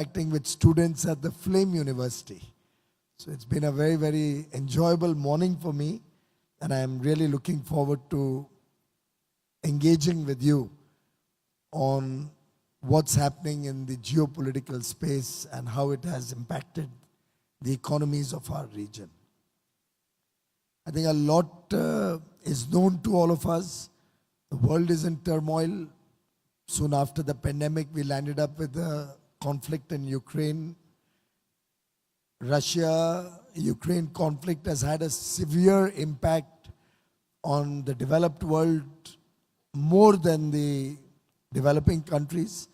interacting with students at the Flame University. So it's been a very, very enjoyable morning for me, and I'm really looking forward to engaging with you on what's happening in the geopolitical space and how it has impacted the economies of our region. I think a lot is known to all of us. The world is in turmoil. Soon after the pandemic, we landed up with a conflict in Ukraine. Russia-Ukraine conflict has had a severe impact on the developed world more than the developing countries.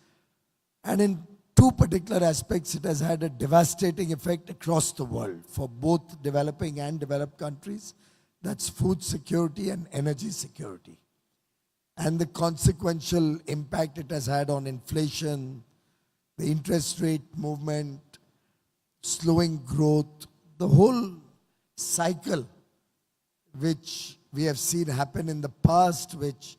And in two particular aspects, it has had a devastating effect across the world for both developing and developed countries. That's food security and energy security. And the consequential impact it has had on inflation, the interest rate movement, slowing growth, the whole cycle which we have seen happen in the past, which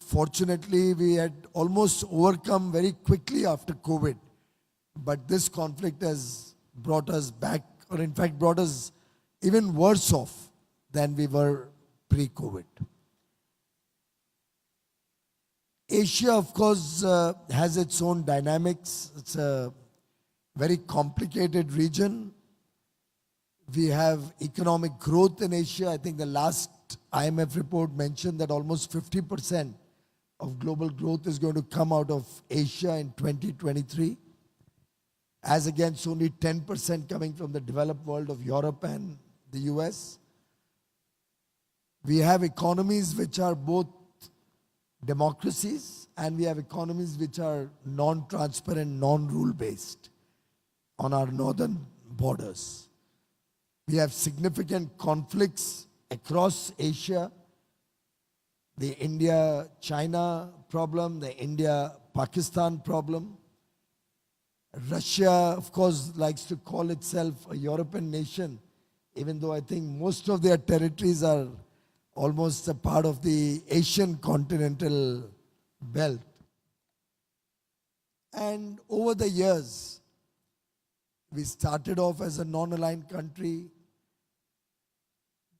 fortunately we had almost overcome very quickly after COVID. But this conflict has brought us back, or in fact brought us even worse off than we were pre-COVID. Asia, of course, has its own dynamics. It's a very complicated region. We have economic growth in Asia. I think the last IMF report mentioned that almost 50% of global growth is going to come out of Asia in 2023, as against only 10% coming from the developed world of Europe and the US. We have economies which are both democracies, and we have economies which are non-transparent, non-rule based on our northern borders. We have significant conflicts across Asia. The India-China problem, the India-Pakistan problem. Russia, of course, likes to call itself a European nation, even though I think most of their territories are almost a part of the Asian continental belt. And over the years, we started off as a non-aligned country,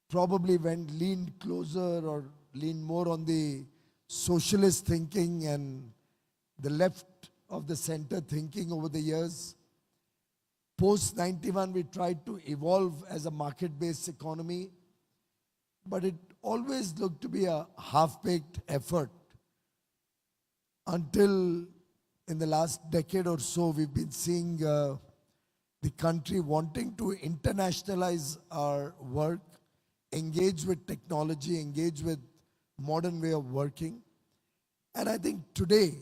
probably leaned closer or leaned more on the socialist thinking and the left of the center thinking over the years. Post-91, we tried to evolve as a market-based economy, but it always looked to be a half-baked effort until in the last decade or so, we've been seeing the country wanting to internationalize our work, engage with technology, engage with modern way of working. And I think today,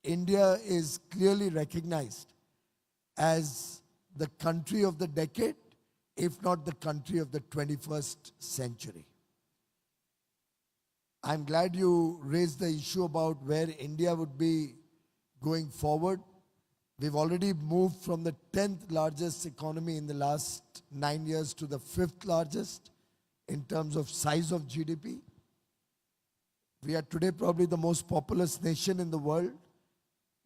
India is clearly recognized as the country of the decade, if not the country of the 21st century. I'm glad you raised the issue about where India would be going forward. We've already moved from the 10th largest economy in the last 9 years to the 5th largest in terms of size of GDP. We are today probably the most populous nation in the world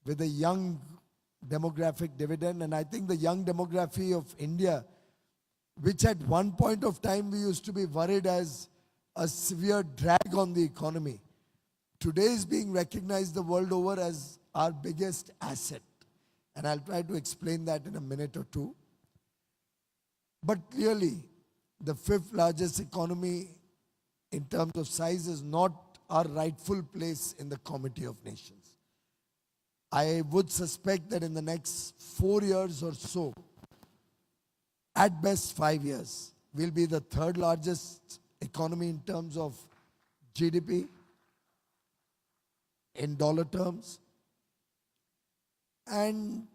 with a young demographic dividend. And I think the young demography of India, which at one point of time we used to be worried as a severe drag on the economy, today is being recognized the world over as our biggest asset. And I'll try to explain that in a minute or two. But clearly, the 5th largest economy in terms of size is not our rightful place in the Committee of Nations. I would suspect that in the next 4 years or so, at best 5 years, we'll be the 3rd largest economy in terms of GDP, in dollar terms. And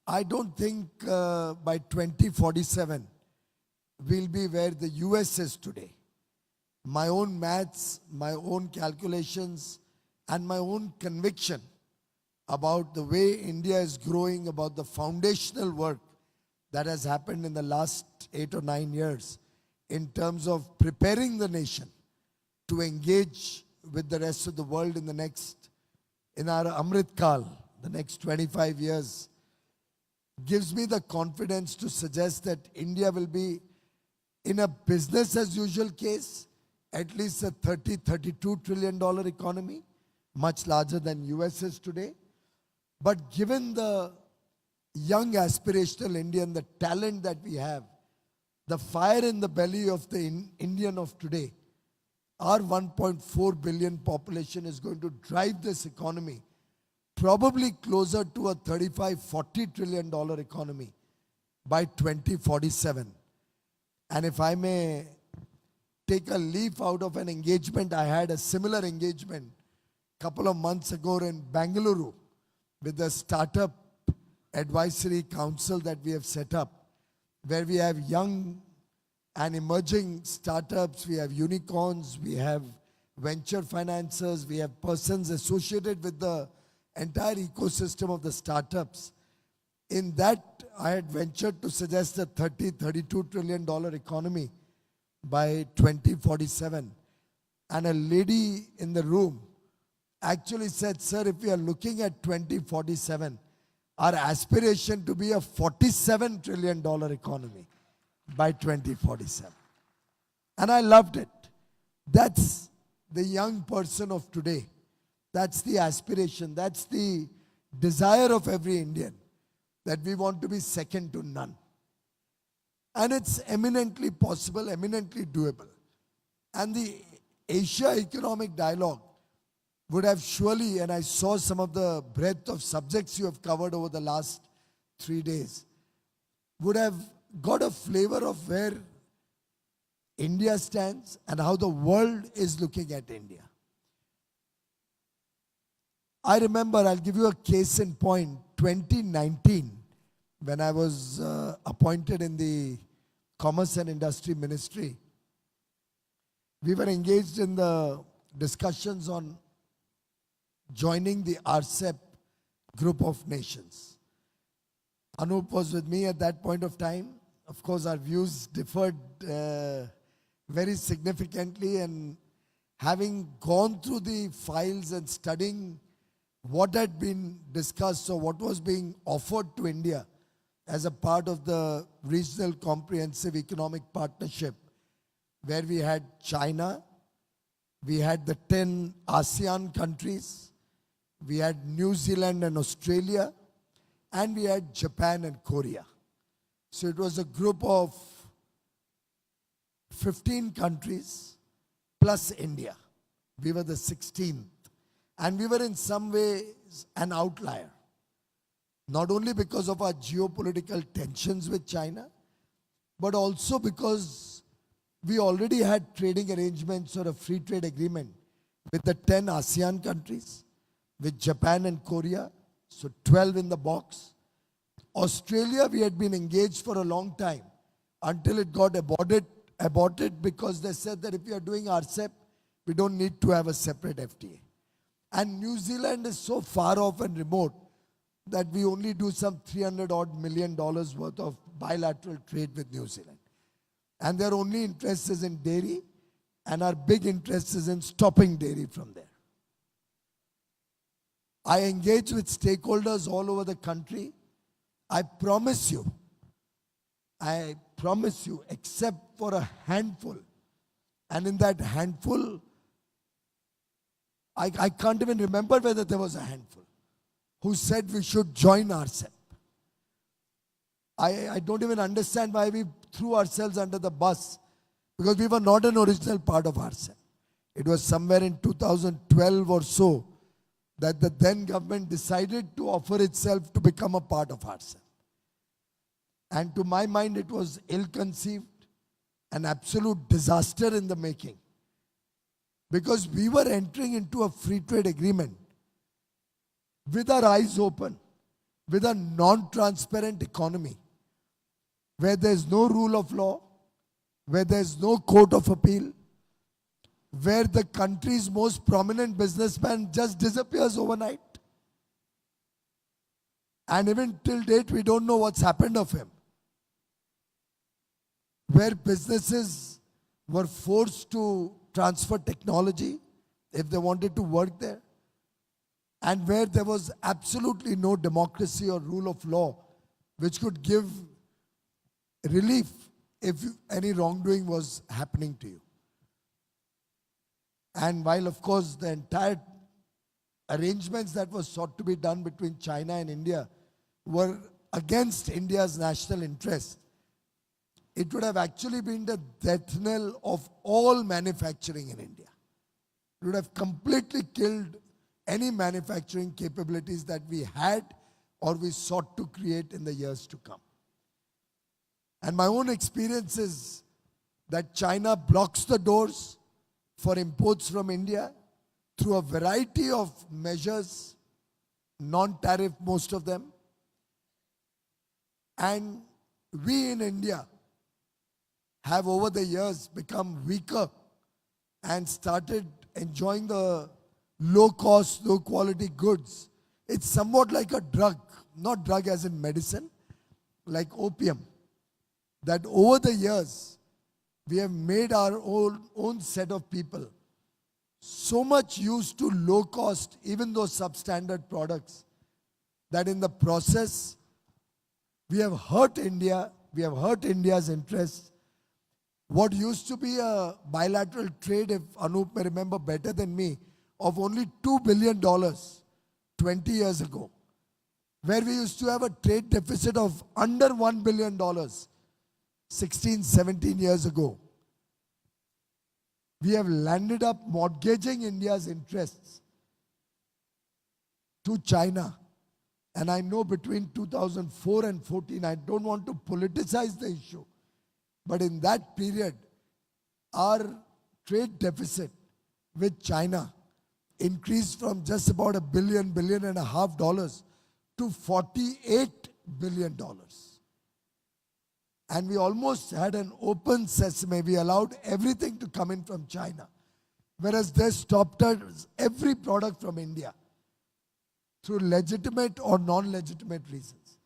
I don't think by 2047, we'll be where the US is today. My own maths, my own calculations, and my own conviction about the way India is growing, about the foundational work that has happened in the last 8 or 9 years in terms of preparing the nation to engage with the rest of the world in our Amrit Kal, the next 25 years, gives me the confidence to suggest that India will be in a business as usual case, at least a $32 trillion economy, much larger than US is today. But given the young aspirational Indian, the talent that we have, the fire in the belly of the Indian of today, our 1.4 billion population is going to drive this economy probably closer to a $35-40 trillion economy by 2047. And if I may take a leaf out of an engagement, I had a similar engagement a couple of months ago in Bengaluru with the Startup Advisory Council that we have set up, where we have young and emerging startups, we have unicorns, we have venture financiers, we have persons associated with the entire ecosystem of the startups. In that, I had ventured to suggest a $32 trillion economy by 2047. And a lady in the room actually said, sir, if we are looking at 2047, our aspiration to be a $47 trillion economy by 2047. And I loved it. That's the young person of today. That's the aspiration. That's the desire of every Indian, that we want to be second to none. And it's eminently possible, eminently doable. And the Asia Economic Dialogue would have surely, and I saw some of the breadth of subjects you have covered over the last 3 days, would have got a flavor of where India stands and how the world is looking at India. I remember, I'll give you a case in point, 2019, when I was appointed in the Commerce and Industry Ministry, we were engaged in the discussions on joining the RCEP group of nations. Anup was with me at that point of time. Of course, our views differed very significantly, and having gone through the files and studying what had been discussed or what was being offered to India as a part of the Regional Comprehensive Economic Partnership, where we had China, we had the 10 ASEAN countries, we had New Zealand and Australia, and we had Japan and Korea. So it was a group of 15 countries plus India. We were the 16th. And we were in some ways an outlier. Not only because of our geopolitical tensions with China, but also because we already had trading arrangements or a free trade agreement with the 10 ASEAN countries, with Japan and Korea, so 12 in the box. Australia, we had been engaged for a long time until it got aborted because they said that if we are doing RCEP, we don't need to have a separate FTA. And New Zealand is so far off and remote that we only do some $300 million worth of bilateral trade with New Zealand. And their only interest is in dairy, and our big interest is in stopping dairy from there. I engage with stakeholders all over the country. I promise you, except for a handful, and in that handful, I can't even remember whether there was a handful who said we should join RCEP. I don't even understand why we threw ourselves under the bus, because we were not an original part of RCEP. It was somewhere in 2012 or so that the then government decided to offer itself to become a part of RCEP. And to my mind, it was ill-conceived, an absolute disaster in the making. Because we were entering into a free trade agreement with our eyes open, with a non-transparent economy, where there's no rule of law, where there's no court of appeal, where the country's most prominent businessman just disappears overnight. And even till date, we don't know what's happened of him. Where businesses were forced to transfer technology if they wanted to work there, and where there was absolutely no democracy or rule of law, which could give relief if any wrongdoing was happening to you. And while, of course, the entire arrangements that were sought to be done between China and India were against India's national interest, it would have actually been the death knell of all manufacturing in India. It would have completely killed any manufacturing capabilities that we had or we sought to create in the years to come. And my own experience is that China blocks the doors for imports from India through a variety of measures, non-tariff most of them. And we in India have over the years become weaker and started enjoying the low-cost, low-quality goods. It's somewhat like a drug, not drug as in medicine, like opium, that over the years we have made our own set of people so much used to low-cost, even though substandard products, that in the process we have hurt India, we have hurt India's interests. What used to be a bilateral trade, if Anup may remember better than me, of only $2 billion 20 years ago, where we used to have a trade deficit of under $1 billion 16, 17 years ago. We have landed up mortgaging India's interests to China. And I know between 2004 and 14, I don't want to politicize the issue, but in that period, our trade deficit with China increased from just about $1 billion, $1.5 billion to $48 billion. And we almost had an open sesame. We allowed everything to come in from China, whereas they stopped us every product from India through legitimate or non-legitimate reasons.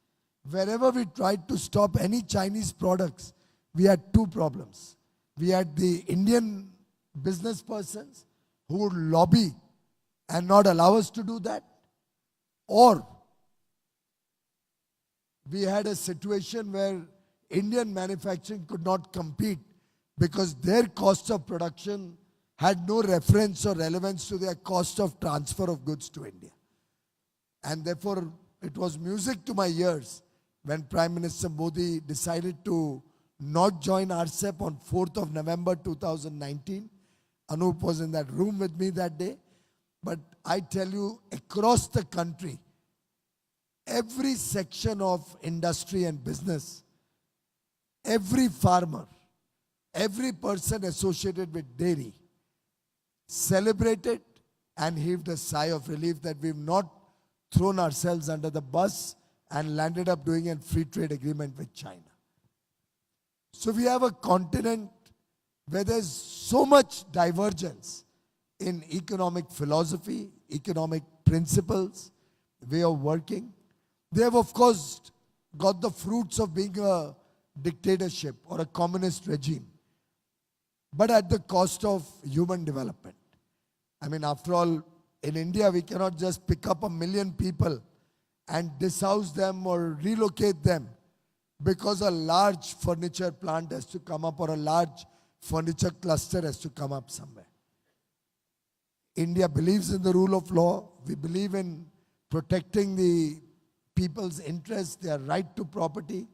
Wherever we tried to stop any Chinese products, we had two problems. We had the Indian business persons who would lobby and not allow us to do that, or we had a situation where Indian manufacturing could not compete because their cost of production had no reference or relevance to their cost of transfer of goods to India. And therefore, it was music to my ears when Prime Minister Modi decided to not join RCEP on 4th of November 2019. Anup was in that room with me that day. But I tell you, across the country, every section of industry and business, every farmer, every person associated with dairy celebrated and heaved a sigh of relief that we've not thrown ourselves under the bus and landed up doing a free trade agreement with China. So we have a continent where there's so much divergence in economic philosophy, economic principles, way of working. They have, of course, got the fruits of being a dictatorship or a communist regime, but at the cost of human development. I mean, after all, in India, we cannot just pick up 1 million people and dishouse them or relocate them because a large furniture plant has to come up or a large furniture cluster has to come up somewhere. India believes in the rule of law. We believe in protecting the people's interests, their right to property,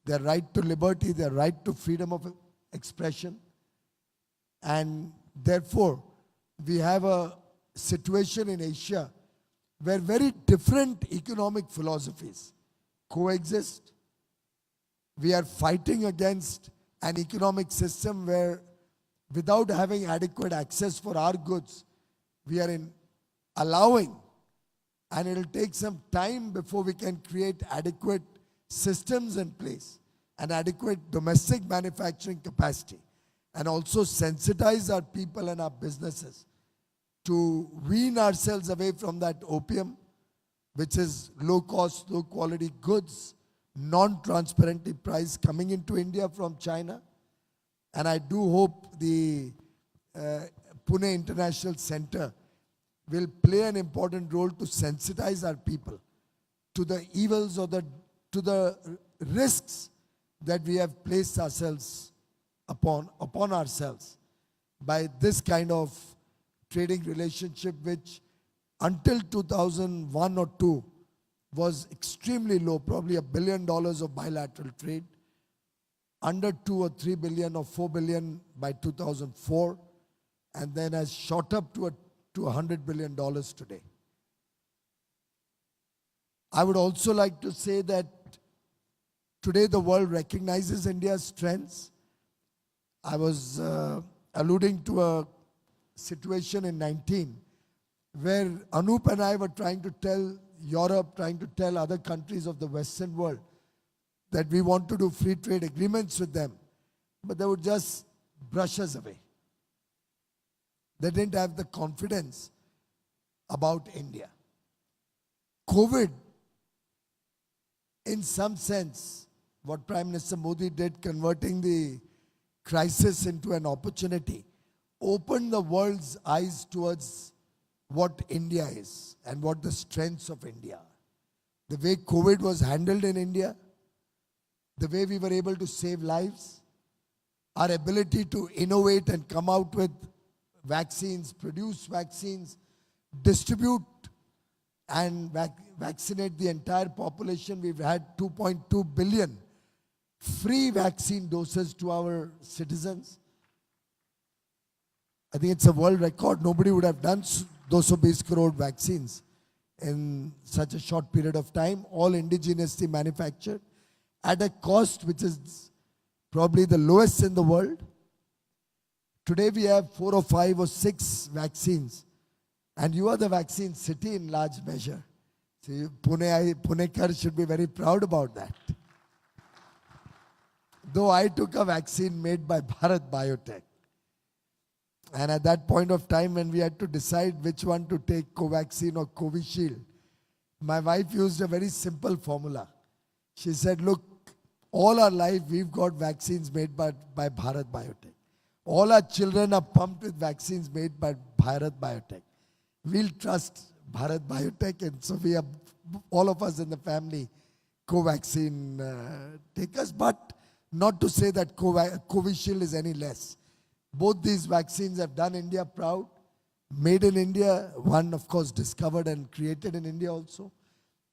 their right to liberty, their right to freedom of expression. And therefore, we have a situation in Asia where very different economic philosophies coexist. We are fighting against an economic system where, without having adequate access for our goods, we are allowing, and it will take some time before we can create adequate systems in place and adequate domestic manufacturing capacity, and also sensitize our people and our businesses to wean ourselves away from that opium, which is low cost, low quality goods, non-transparently priced coming into India from China. And I do hope the Pune International Center will play an important role to sensitize our people to the evils or to the risks that we have placed ourselves upon ourselves by this kind of trading relationship, which until 2001 or 2 was extremely low, probably $1 billion of bilateral trade, under 2 or 3 billion or 4 billion by 2004, and then has shot up to $100 billion today. I would also like to say that today the world recognizes India's strengths. I was alluding to a situation in 19 where Anup and I were trying to tell Europe, trying to tell other countries of the Western world that we want to do free trade agreements with them, but they would just brush us away. They didn't have the confidence about India. COVID, in some sense, what Prime Minister Modi did, converting the crisis into an opportunity, opened the world's eyes towards what India is and what the strengths of India are. The way COVID was handled in India, the way we were able to save lives, our ability to innovate and come out with vaccines, produce vaccines, distribute and vaccinate the entire population. We've had 2.2 billion free vaccine doses to our citizens. I think it's a world record. Nobody would have done 220 crore vaccines in such a short period of time, all indigenously manufactured at a cost which is probably the lowest in the world. Today we have 4 or 5 or 6 vaccines, and you are the vaccine city in large measure. So Punekar should be very proud about that. Though I took a vaccine made by Bharat Biotech. And at that point of time when we had to decide which one to take, Covaxin or Covishield, my wife used a very simple formula. She said, look, all our life we've got vaccines made by Bharat Biotech. All our children are pumped with vaccines made by Bharat Biotech. We'll trust Bharat Biotech, and so we are, all of us in the family, Covaxin takers, but not to say that Covishield is any less. Both these vaccines have done India proud, made in India, one of course discovered and created in India also,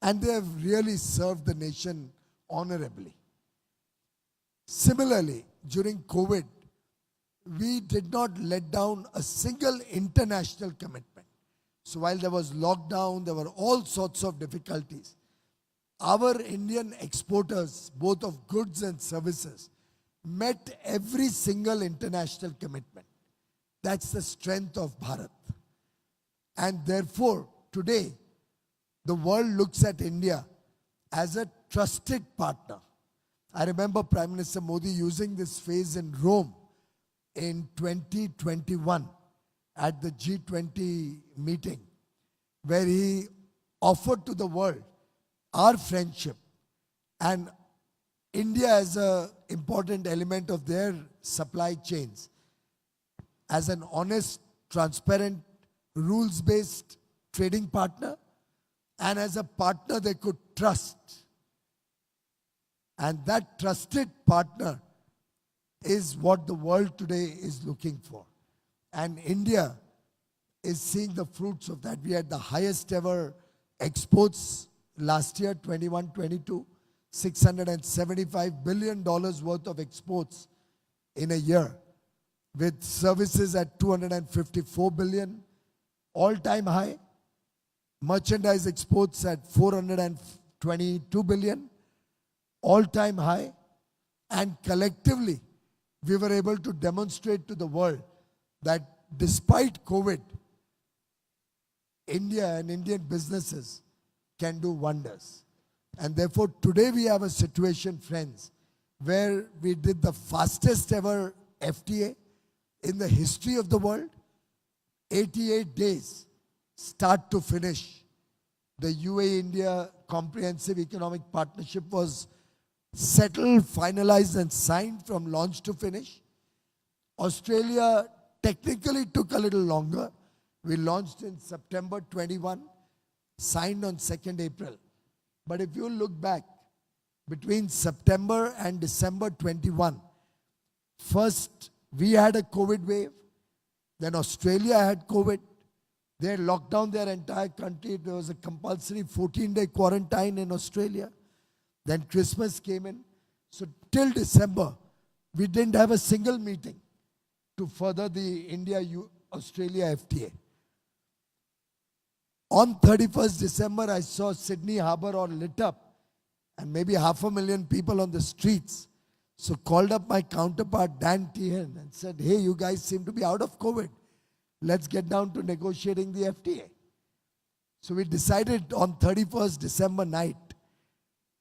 and they have really served the nation honorably. Similarly, during COVID, we did not let down a single international commitment. So while there was lockdown, there were all sorts of difficulties. Our Indian exporters, both of goods and services, met every single international commitment. That's the strength of Bharat. And therefore, today, the world looks at India as a trusted partner. I remember Prime Minister Modi using this phrase in Rome in 2021 at the G20 meeting, where he offered to the world our friendship and India as an important element of their supply chains, as an honest, transparent, rules-based trading partner, and as a partner they could trust. And that trusted partner is what the world today is looking for. And India is seeing the fruits of that. We had the highest ever exports last year, 21-22, $675 billion worth of exports in a year, with services at 254 billion, all-time high. Merchandise exports at 422 billion, all-time high. And collectively, we were able to demonstrate to the world that despite COVID, India and Indian businesses can do wonders. And therefore, today we have a situation, friends, where we did the fastest ever FTA in the history of the world. 88 days, start to finish. The UAE-India Comprehensive Economic Partnership was settled, finalized and signed from launch to finish. Australia technically took a little longer. We launched in September 21, signed on 2nd April. But if you look back, between September and December 21. First, we had a COVID wave. Then Australia had COVID. They had locked down their entire country. There was a compulsory 14-day quarantine in Australia. Then Christmas came in. So till December, we didn't have a single meeting to further the India-Australia FTA. On 31st December, I saw Sydney Harbour all lit up and maybe 500,000 people on the streets. So called up my counterpart, Dan Tehan, and said, hey, you guys seem to be out of COVID. Let's get down to negotiating the FTA. So we decided on 31st December night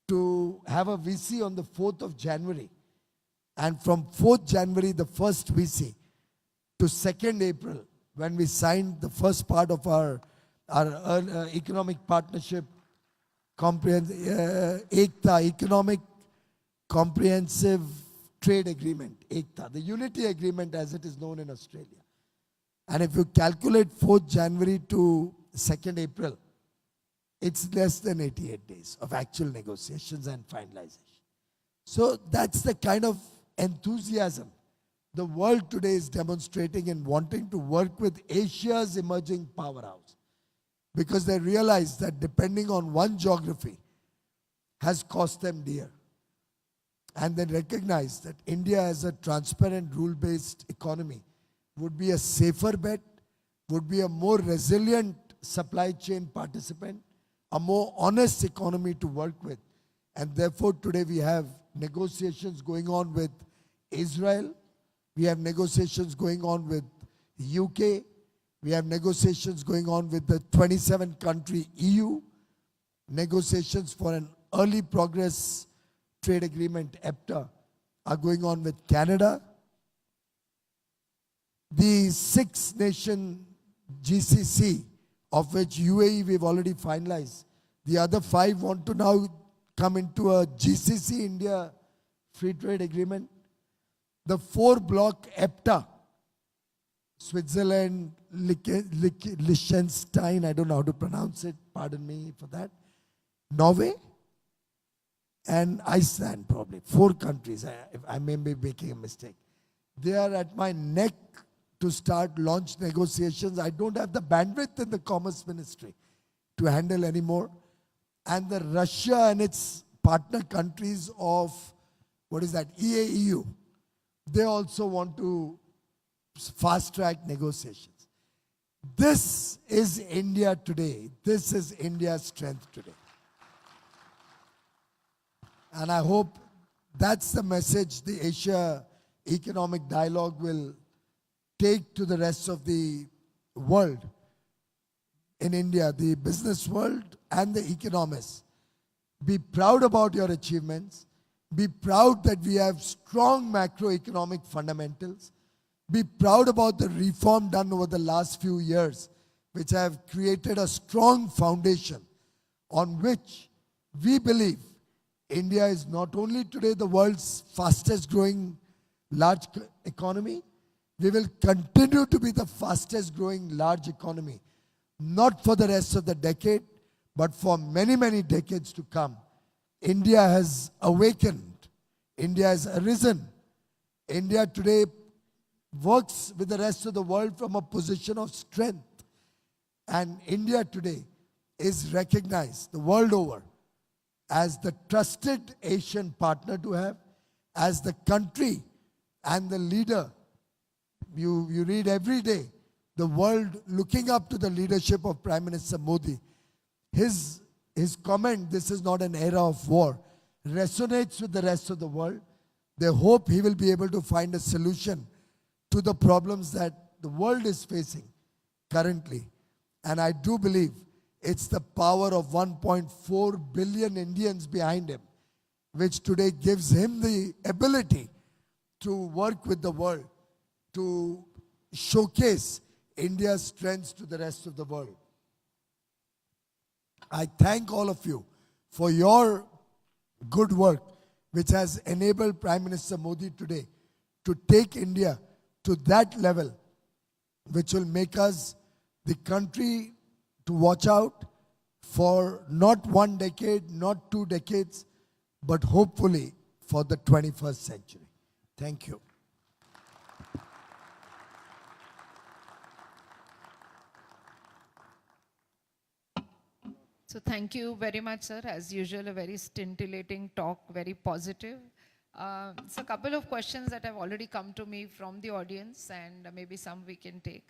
to have a VC on the 4th of January. And from 4th January, the first VC, to 2nd April, when we signed the first part of our economic partnership, ECTA, Economic Comprehensive Trade Agreement, ECTA, the Unity Agreement as it is known in Australia. And if you calculate 4th January to 2nd April, it's less than 88 days of actual negotiations and finalization. So that's the kind of enthusiasm the world today is demonstrating in wanting to work with Asia's emerging powerhouse. Because they realize that depending on one geography has cost them dear. And they recognize that India as a transparent rule-based economy would be a safer bet, would be a more resilient supply chain participant, a more honest economy to work with. And therefore today we have negotiations going on with Israel, we have negotiations going on with UK, we have negotiations going on with the 27-country EU, negotiations for an early progress trade agreement, EPTA, are going on with Canada. The 6-nation GCC, of which UAE we've already finalized. The other 5 want to now come into a GCC India free trade agreement. The 4-block EPTA, Switzerland, Liechtenstein, I don't know how to pronounce it, pardon me for that, Norway, and Iceland probably. 4 countries, I may be making a mistake. They are at my neck to start launch negotiations. I don't have the bandwidth in the Commerce Ministry to handle anymore. And the Russia and its partner countries of, what is that, EAEU, they also want to fast-track negotiations. This is India today. This is India's strength today. And I hope that's the message the Asia Economic Dialogue will take to the rest of the world. In India, the business world and the economists. Be proud about your achievements. Be proud that we have strong macroeconomic fundamentals. Be proud about the reform done over the last few years, which have created a strong foundation on which we believe India is not only today the world's fastest growing large economy, we will continue to be the fastest growing large economy, not for the rest of the decade, but for many, many decades to come. India has awakened. India has arisen. India today works with the rest of the world from a position of strength. And India today is recognized the world over as the trusted Asian partner to have, as the country and the leader. You read every day, the world looking up to the leadership of Prime Minister Modi. His comment, this is not an era of war, resonates with the rest of the world. They hope he will be able to find a solution to the problems that the world is facing currently. And I do believe it's the power of 1.4 billion Indians behind him, which today gives him the ability to work with the world, to showcase India's strengths to the rest of the world. I thank all of you for your good work, which has enabled Prime Minister Modi today to take India to that level, which will make us the country to watch out for not 1 decade, not 2 decades, but hopefully for the 21st century. Thank you. So thank you very much, sir. As usual, a very scintillating talk, very positive. So a couple of questions that have already come to me from the audience, and maybe some we can take.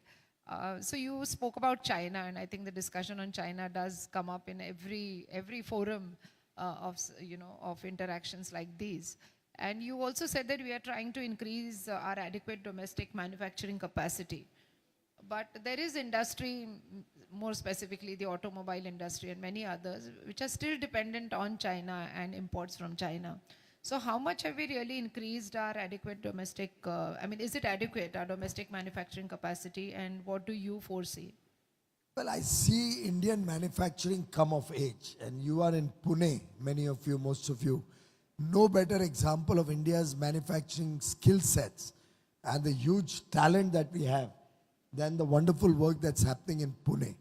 So you spoke about China, and I think the discussion on China does come up in every forum of interactions like these. And you also said that we are trying to increase our adequate domestic manufacturing capacity. But there is industry, more specifically the automobile industry and many others, which are still dependent on China and imports from China. So how much have we really increased our adequate domestic, is it adequate, our domestic manufacturing capacity, and what do you foresee? Well, I see Indian manufacturing come of age, and you are in Pune, many of you, most of you. No better example of India's manufacturing skill sets and the huge talent that we have than the wonderful work that's happening in Pune.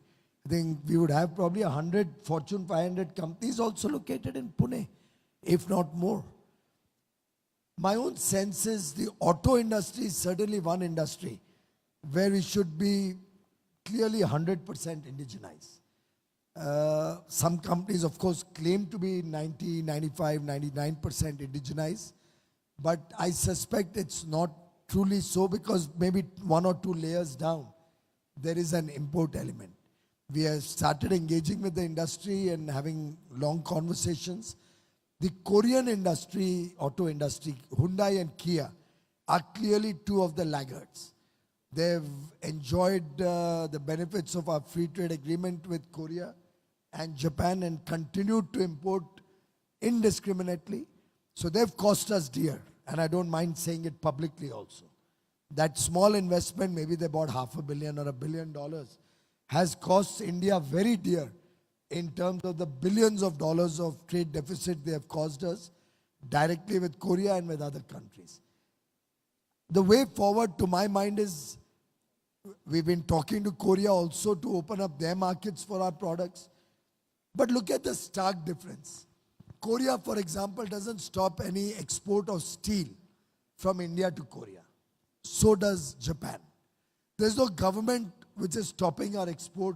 I think we would have probably 100 Fortune 500 companies also located in Pune, if not more. My own sense is the auto industry is certainly one industry where we should be clearly 100% indigenized. Some companies, of course, claim to be 90, 95, 99% indigenized, but I suspect it's not truly so, because maybe one or two layers down, there is an import element. We have started engaging with the industry and having long conversations. The Korean industry, auto industry, Hyundai and Kia, are clearly two of the laggards. They've enjoyed the benefits of our free trade agreement with Korea and Japan and continued to import indiscriminately. So they've cost us dear. And I don't mind saying it publicly also. That small investment, maybe they bought $500 million or $1 billion, has cost India very dear in terms of the billions of dollars of trade deficit they have caused us directly with Korea and with other countries. The way forward, to my mind, is we've been talking to Korea also to open up their markets for our products. But look at the stark difference. Korea, for example, doesn't stop any export of steel from India to Korea. So does Japan. There's no government which is stopping our export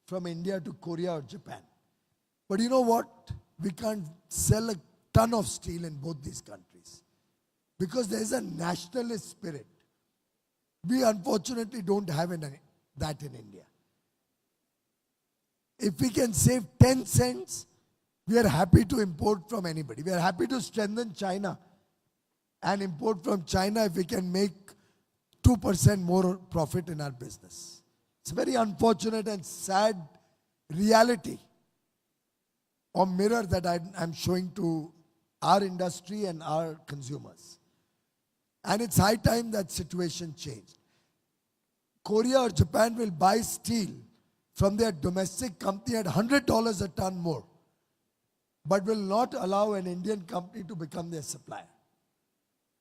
from India to Korea or Japan. But you know what? We can't sell a ton of steel in both these countries because there's a nationalist spirit. We unfortunately don't have that in India. If we can save 10 cents, we are happy to import from anybody. We are happy to strengthen China and import from China if we can make 2% more profit in our business. It's a very unfortunate and sad reality or mirror that I'm showing to our industry and our consumers. And it's high time that situation changed. Korea or Japan will buy steel from their domestic company at $100 a ton more, but will not allow an Indian company to become their supplier.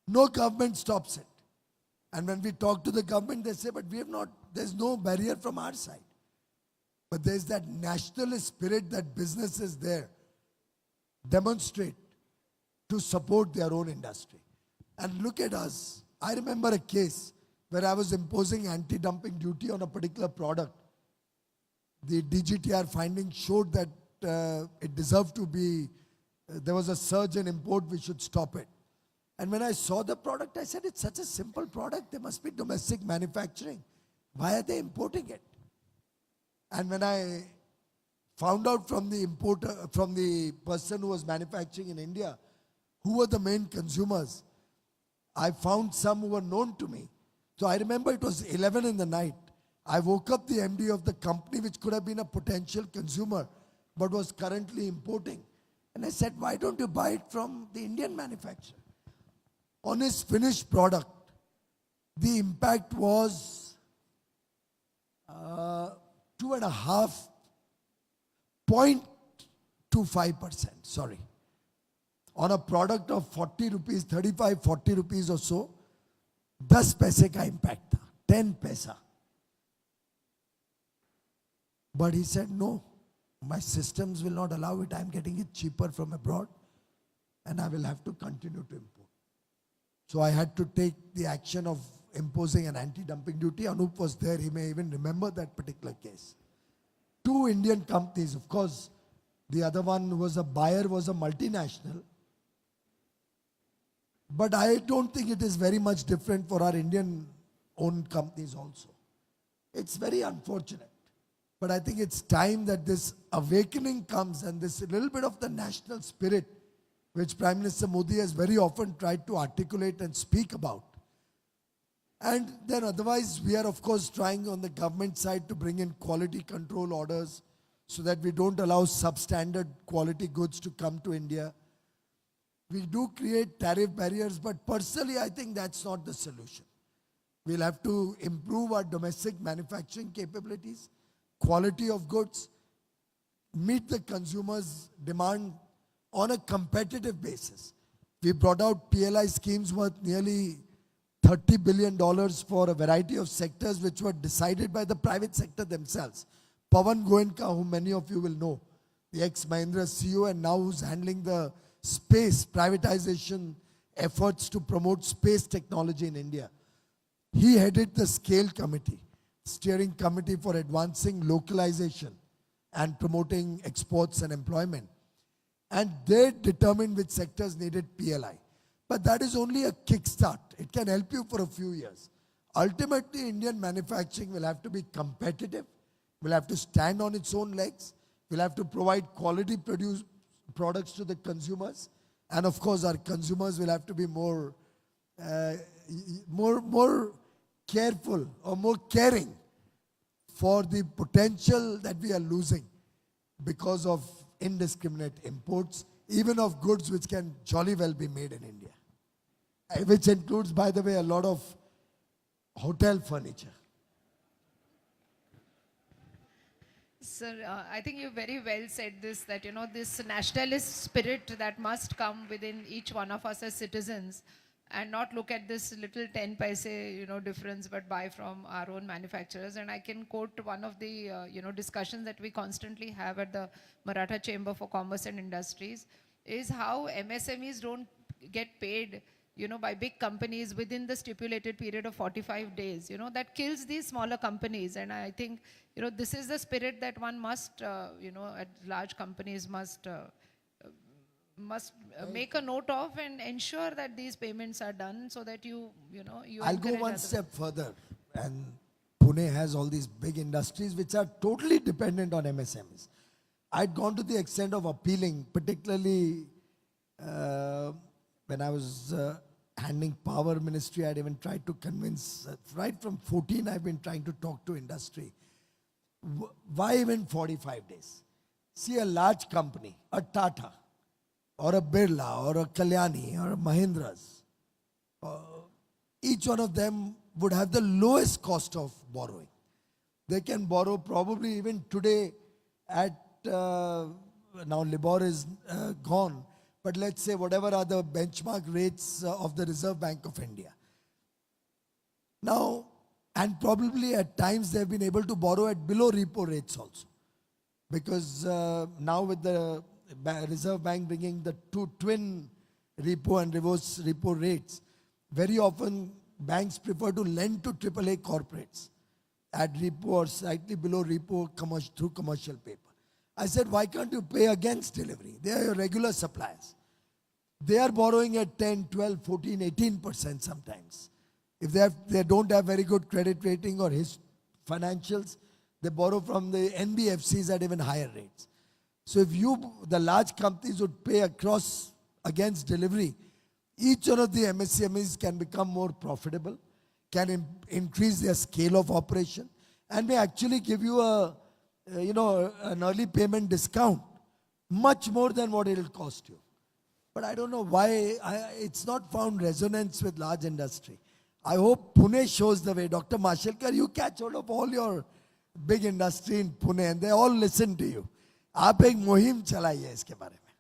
No government stops it. And when we talk to the government, they say, but we have not, there's no barrier from our side. But there's that nationalist spirit that businesses there demonstrate to support their own industry. And look at us. I remember a case where I was imposing anti-dumping duty on a particular product. The DGTR findings showed that it deserved to be, there was a surge in import, we should stop it. And when I saw the product, I said, it's such a simple product, there must be domestic manufacturing. Why are they importing it? And when I found out from the importer, from the person who was manufacturing in India, who were the main consumers, I found some who were known to me. So I remember it was 11 in the night. I woke up the MD of the company, which could have been a potential consumer, but was currently importing. And I said, why don't you buy it from the Indian manufacturer? On his finished product, the impact was 2.25%, sorry. On a product of 40 rupees, 35, 40 rupees or so, 10 paise ka impact tha, 10 paisa. But he said, no, my systems will not allow it. I'm getting it cheaper from abroad. and I will have to continue to import. So I had to take the action of imposing an anti-dumping duty. Anup was there, he may even remember that particular case. 2 Indian companies, of course, the other one who was a buyer was a multinational. But I don't think it is very much different for our Indian-owned companies also. It's very unfortunate. But I think it's time that this awakening comes and this little bit of the national spirit, which Prime Minister Modi has very often tried to articulate and speak about. And then otherwise, we are of course trying on the government side to bring in quality control orders so that we don't allow substandard quality goods to come to India. We do create tariff barriers, but personally, I think that's not the solution. We'll have to improve our domestic manufacturing capabilities, quality of goods, meet the consumer's demand on a competitive basis. We brought out PLI schemes worth nearly $30 billion for a variety of sectors which were decided by the private sector themselves. Pawan Goenka, whom many of you will know, the ex-Mahindra CEO and now who's handling the space privatization efforts to promote space technology in India. He headed the SCALE committee, steering committee for advancing localization and promoting exports and employment. And they determined which sectors needed PLI. But that is only a kickstart. It can help you for a few years. Ultimately, Indian manufacturing will have to be competitive, will have to stand on its own legs, will have to provide quality products to the consumers. And of course, our consumers will have to be more careful or more caring for the potential that we are losing because of indiscriminate imports, even of goods which can jolly well be made in India. Which includes, by the way, a lot of hotel furniture. Sir, I think you very well said this, that, you know, this nationalist spirit that must come within each one of us as citizens and not look at this little 10 paise, you know, difference, but buy from our own manufacturers. And I can quote one of the, you know, discussions that we constantly have at the Maratha Chamber for Commerce and Industries is how MSMEs don't get paid, you know, by big companies within the stipulated period of 45 days. You know, that kills these smaller companies. And I think, you know, this is the spirit that one must, you know, at large companies must make a note of and ensure that these payments are done so that you know, you I'll go encourage one others. step further. And Pune has all these big industries which are totally dependent on MSMEs. I'd gone to the extent of appealing, particularly when I was handling power ministry. I'd even tried to convince, right from 14, I've been trying to talk to industry. Why even 45 days? See, a large company, a Tata, or a Birla, or a Kalyani, or a Mahindras, each one of them would have the lowest cost of borrowing. They can borrow probably even today at, now Libor is gone, but let's say whatever are the benchmark rates of the Reserve Bank of India. Now, and probably at times they've been able to borrow at below repo rates also. Because now with the Reserve Bank bringing the two twin repo and reverse repo rates, very often banks prefer to lend to AAA corporates at repo or slightly below repo through commercial paper. I said, why can't you pay against delivery? They are your regular suppliers. They are borrowing at 10, 12, 14, 18% sometimes. If they don't have very good credit rating or financials, they borrow from the NBFCs at even higher rates. So if the large companies would pay against delivery, each one of the MSMEs can become more profitable, can increase their scale of operation, and may actually give you an early payment discount, much more than what it will cost you. But I don't know why it's not found resonance with large industry. I hope Pune shows the way. Dr. Mashelkar, you catch hold of all your big industry in Pune and they all listen to you. आप एक मुहिम चलाइए इसके बारे में.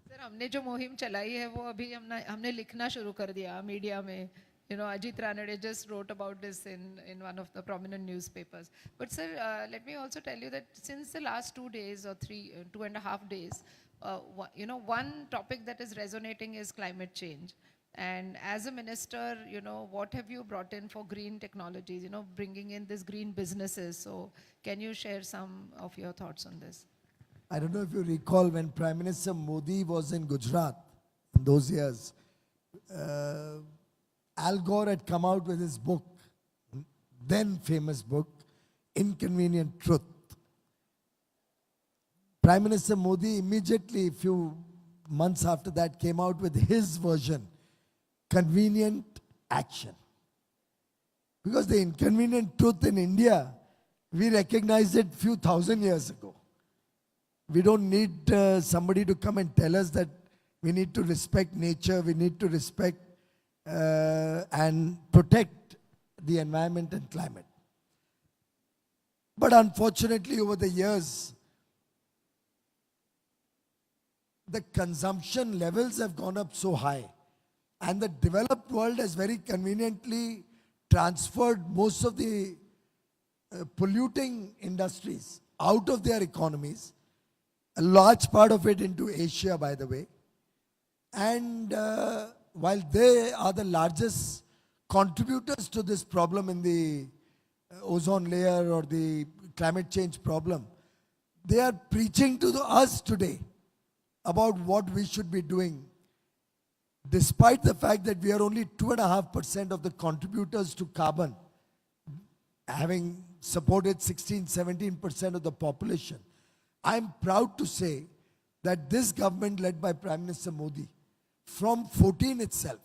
Sir, हमने जो मुहिम चलाई है वो अभी हमने लिखना शुरू कर दिया मीडिया में. You know, Ajit Ranade just wrote about this in one of the prominent newspapers. But sir, let me also tell you that since the last 2 days or 2.5 days, one topic that is resonating is climate change. And as a minister, what have you brought in for green technologies, bringing in these green businesses? So can you share some of your thoughts on this? I don't know if you recall when Prime Minister Modi was in Gujarat in those years, Al Gore had come out with his book, then famous book, Inconvenient Truth. Prime Minister Modi immediately, a few months after that, came out with his version, Convenient Action. Because the inconvenient truth in India, we recognized it a few thousand years ago. We don't need somebody to come and tell us that we need to respect nature, we need to respect and protect the environment and climate. But unfortunately, over the years, the consumption levels have gone up so high, and the developed world has very conveniently transferred most of the polluting industries out of their economies, a large part of it into Asia, by the way. And while they are the largest contributors to this problem in the ozone layer or the climate change problem, they are preaching to us today about what we should be doing, despite the fact that we are only 2.5% of the contributors to carbon, having supported 16-17% of the population. I'm proud to say that this government led by Prime Minister Modi, from 14 itself,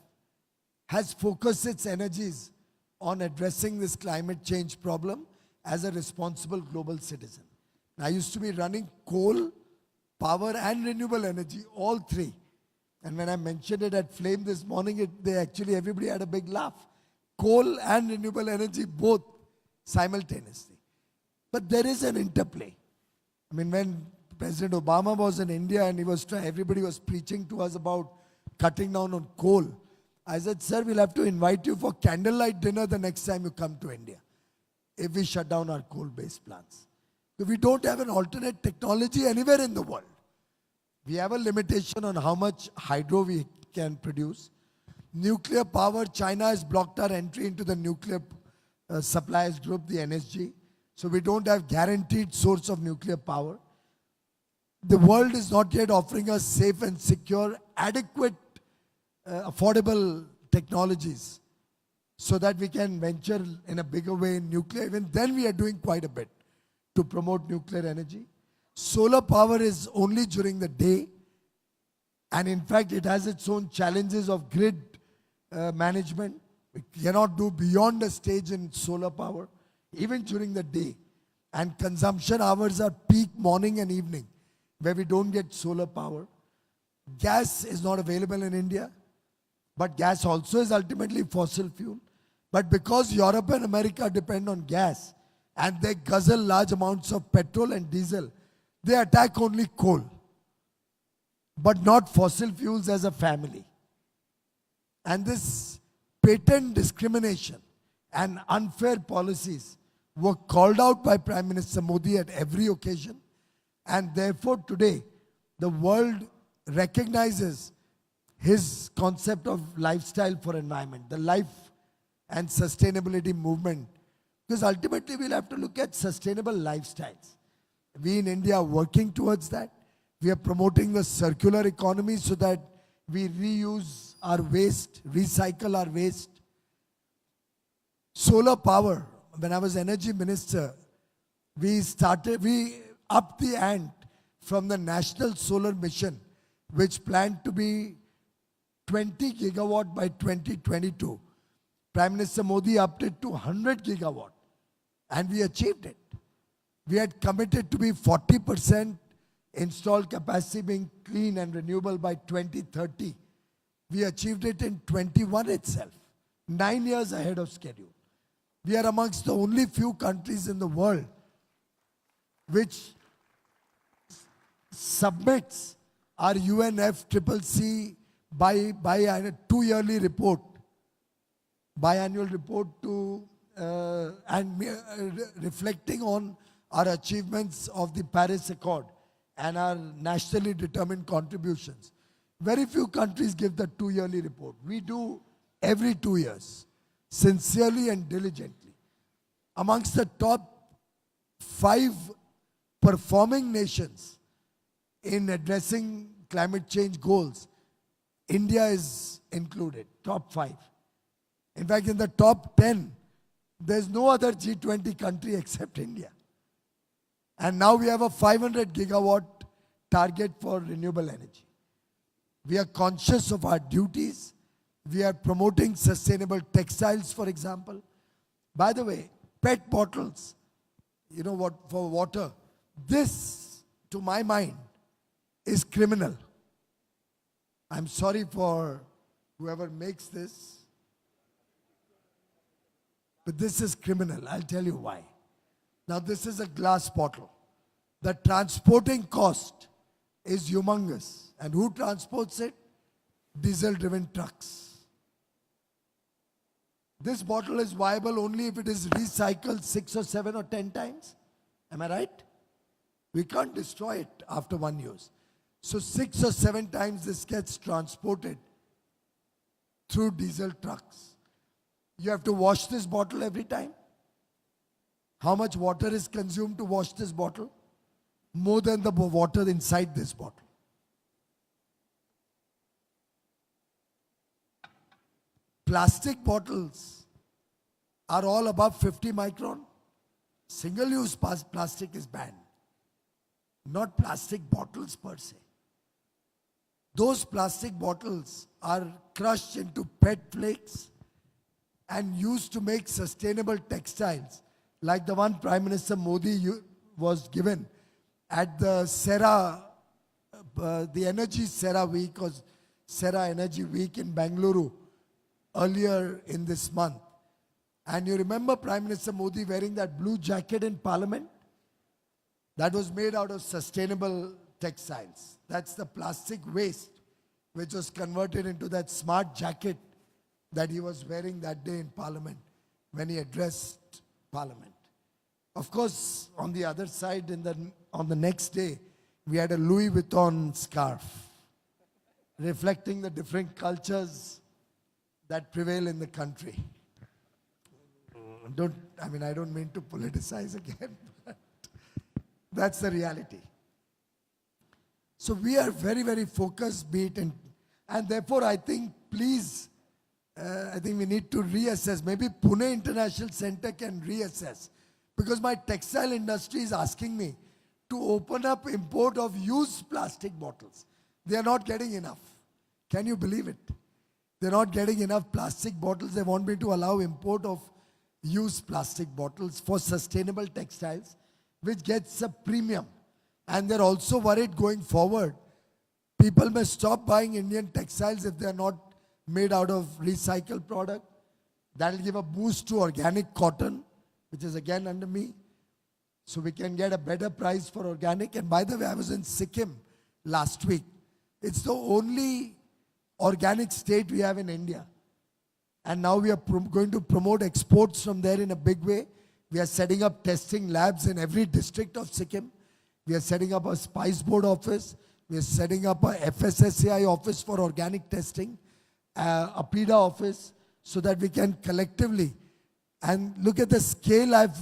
has focused its energies on addressing this climate change problem as a responsible global citizen. I used to be running coal, power and renewable energy, all three. And when I mentioned it at Flame this morning, everybody had a big laugh. Coal and renewable energy, both simultaneously. But there is an interplay. I mean, when President Obama was in India and everybody was preaching to us about cutting down on coal, I said, sir, we'll have to invite you for candlelight dinner the next time you come to India, if we shut down our coal-based plants. So we don't have an alternate technology anywhere in the world. We have a limitation on how much hydro we can produce. Nuclear power, China has blocked our entry into the nuclear suppliers group, the NSG. So we don't have guaranteed source of nuclear power. The world is not yet offering us safe and secure, adequate, affordable technologies so that we can venture in a bigger way in nuclear. Even then we are doing quite a bit to promote nuclear energy. Solar power is only during the day, and in fact it has its own challenges of grid management. We cannot do beyond a stage in solar power, even during the day. And consumption hours are peak morning and evening, where we don't get solar power. Gas is not available in India, but gas also is ultimately fossil fuel. But because Europe and America depend on gas, and they guzzle large amounts of petrol and diesel, they attack only coal, but not fossil fuels as a family. And this patent discrimination and unfair policies were called out by Prime Minister Modi at every occasion. And therefore today, the world recognizes his concept of lifestyle for environment, the life and sustainability movement. Because ultimately we'll have to look at sustainable lifestyles. We in India are working towards that. We are promoting the circular economy so that we reuse our waste, recycle our waste. Solar power, when I was energy minister, we upped the ante from the National Solar Mission, which planned to be 20 gigawatt by 2022. Prime Minister Modi upped it to 100 gigawatt, and we achieved it. We had committed to be 40% installed capacity being clean and renewable by 2030. We achieved it in 21 itself, 9 years ahead of schedule. We are amongst the only few countries in the world which submits our UNFCCC two-yearly report, biannual report to reflecting on our achievements of the Paris Accord and our nationally determined contributions. Very few countries give the 2-yearly report. We do every 2 years, sincerely and diligently. Amongst the top 5 performing nations in addressing climate change goals, India is included, top 5. In fact, in the top 10, there's no other G20 country except India. And now we have a 500 gigawatt target for renewable energy. We are conscious of our duties. We are promoting sustainable textiles, for example. By the way, PET bottles, you know what, for water, this, to my mind, is criminal. I'm sorry for whoever makes this, but this is criminal. I'll tell you why. Now, this is a glass bottle. The transporting cost is humongous. And who transports it? Diesel-driven trucks. This bottle is viable only if it is recycled 6 or 7 or 10 times. Am I right? We can't destroy it after one use. So 6 or 7 times this gets transported through diesel trucks. You have to wash this bottle every time. How much water is consumed to wash this bottle? More than the water inside this bottle. Plastic bottles are all above 50 micron. Single-use plastic is banned. Not plastic bottles per se. Those plastic bottles are crushed into PET flakes and used to make sustainable textiles, like the one Prime Minister Modi was given at the Sera, the Energy Sera Week, or Sera Energy Week in Bengaluru earlier in this month. And you remember Prime Minister Modi wearing that blue jacket in Parliament? That was made out of sustainable textiles. That's the plastic waste which was converted into that smart jacket that he was wearing that day in Parliament when he addressed Parliament. Of course, on the other side, on the next day, we had a Louis Vuitton scarf reflecting the different cultures that prevail in the country. I don't mean to politicize again, but that's the reality. So we are very, very focused, and therefore I think, please, I think we need to reassess. Maybe Pune International Center can reassess, because my textile industry is asking me to open up import of used plastic bottles. They are not getting enough. Can you believe it? They're not getting enough plastic bottles. They want me to allow import of used plastic bottles for sustainable textiles, which gets a premium. And they're also worried going forward, people may stop buying Indian textiles if they're not made out of recycled product. That'll give a boost to organic cotton, which is again under me. So we can get a better price for organic. And by the way, I was in Sikkim last week. It's the only organic state we have in India. And now we are going to promote exports from there in a big way. We are setting up testing labs in every district of Sikkim. We are setting up a Spice Board office. We are setting up a FSSAI office for organic testing, a PIDA office, so that we can collectively, and look at the scale I've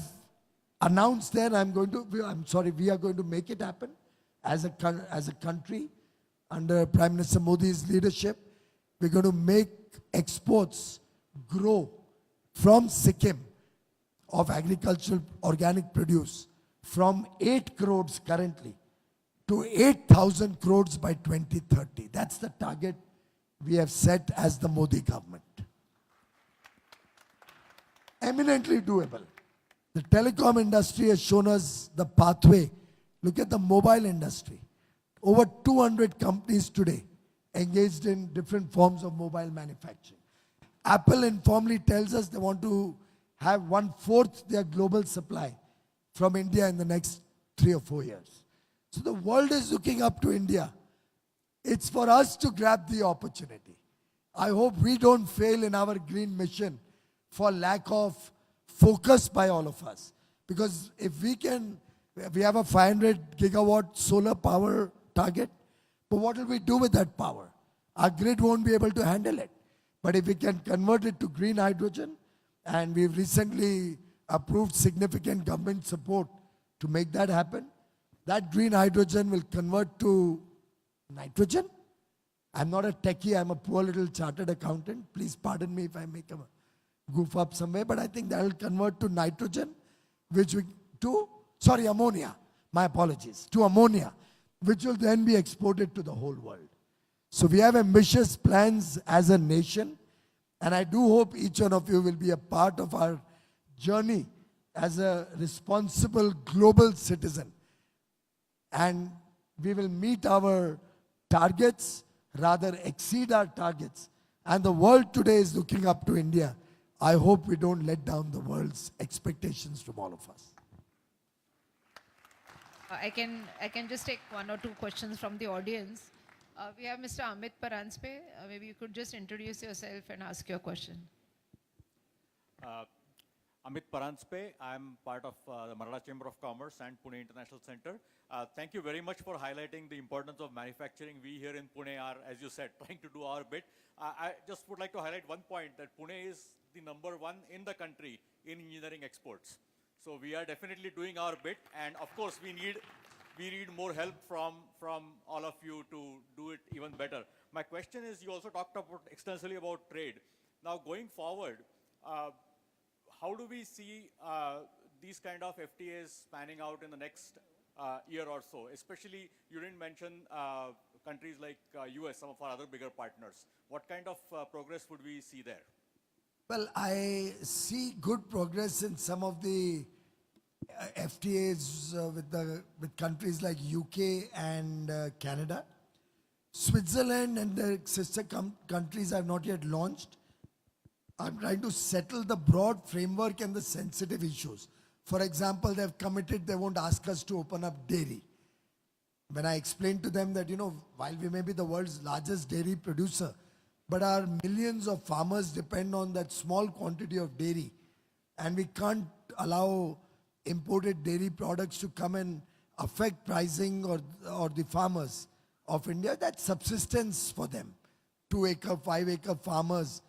announced there. we are going to make it happen as a country under Prime Minister Modi's leadership. We're going to make exports grow from Sikkim of agricultural organic produce from 8 crores currently to 8,000 crores by 2030. That's the target we have set as the Modi government. Eminently doable. The telecom industry has shown us the pathway. Look at the mobile industry. Over 200 companies today engaged in different forms of mobile manufacturing. Apple informally tells us they want to have 1/4 their global supply from India in the next 3 or 4 years. So the world is looking up to India. It's for us to grab the opportunity. I hope we don't fail in our green mission for lack of focus by all of us. Because if we can We have a 500 gigawatt solar power target. But what will we do with that power? Our grid won't be able to handle it. But if we can convert it to green hydrogen, and we've recently approved significant government support to make that happen, that green hydrogen will convert to nitrogen. I'm not a techie, I'm a poor little chartered accountant. Please pardon me if I make a goof up somewhere, but I think that will convert to nitrogen, ammonia, my apologies, to ammonia, which will then be exported to the whole world. So we have ambitious plans as a nation, and I do hope each one of you will be a part of our journey as a responsible global citizen. And we will meet our targets, rather exceed our targets. And the world today is looking up to India. I hope we don't let down the world's expectations from all of us. I can just take one or two questions from the audience. We have Mr. Amit Paranspe. Maybe you could just introduce yourself and ask your question. Amit Paranspe, I'm part of the Maratha Chamber of Commerce and Pune International Center. Thank you very much for highlighting the importance of manufacturing. We here in Pune are, as you said, trying to do our bit. I just would like to highlight one point, that Pune is the #1 in the country in engineering exports. So we are definitely doing our bit, and of course we need more help from all of you to do it even better. My question is, you also talked about extensively about trade. Now going forward, how do we see these kind of FTAs panning out in the next year or so? Especially, you didn't mention countries like US, some of our other bigger partners. What kind of progress would we see there? Well, I see good progress in some of the FTAs with countries like UK and Canada. Switzerland and their sister countries have not yet launched. I'm trying to settle the broad framework and the sensitive issues. For example, they've committed they won't ask us to open up dairy. When I explained to them that, while we may be the world's largest dairy producer, but our millions of farmers depend on that small quantity of dairy, and we can't allow imported dairy products to come and affect pricing or the farmers of India. That's subsistence for them. 2-acre, 5-acre farmers,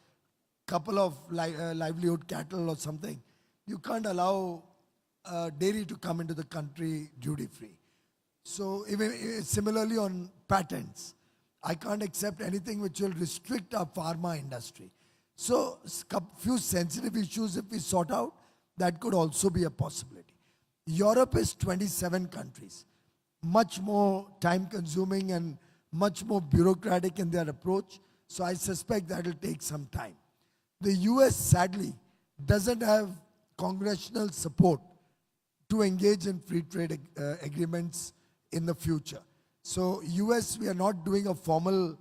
couple of livelihood cattle or something. You can't allow dairy to come into the country duty-free. So even similarly on patents, I can't accept anything which will restrict our pharma industry. So few sensitive issues if we sort out, that could also be a possibility. Europe is 27 countries, much more time-consuming and much more bureaucratic in their approach. So I suspect that will take some time. The US, sadly, doesn't have congressional support to engage in free trade agreements in the future. So US, we are not doing a formal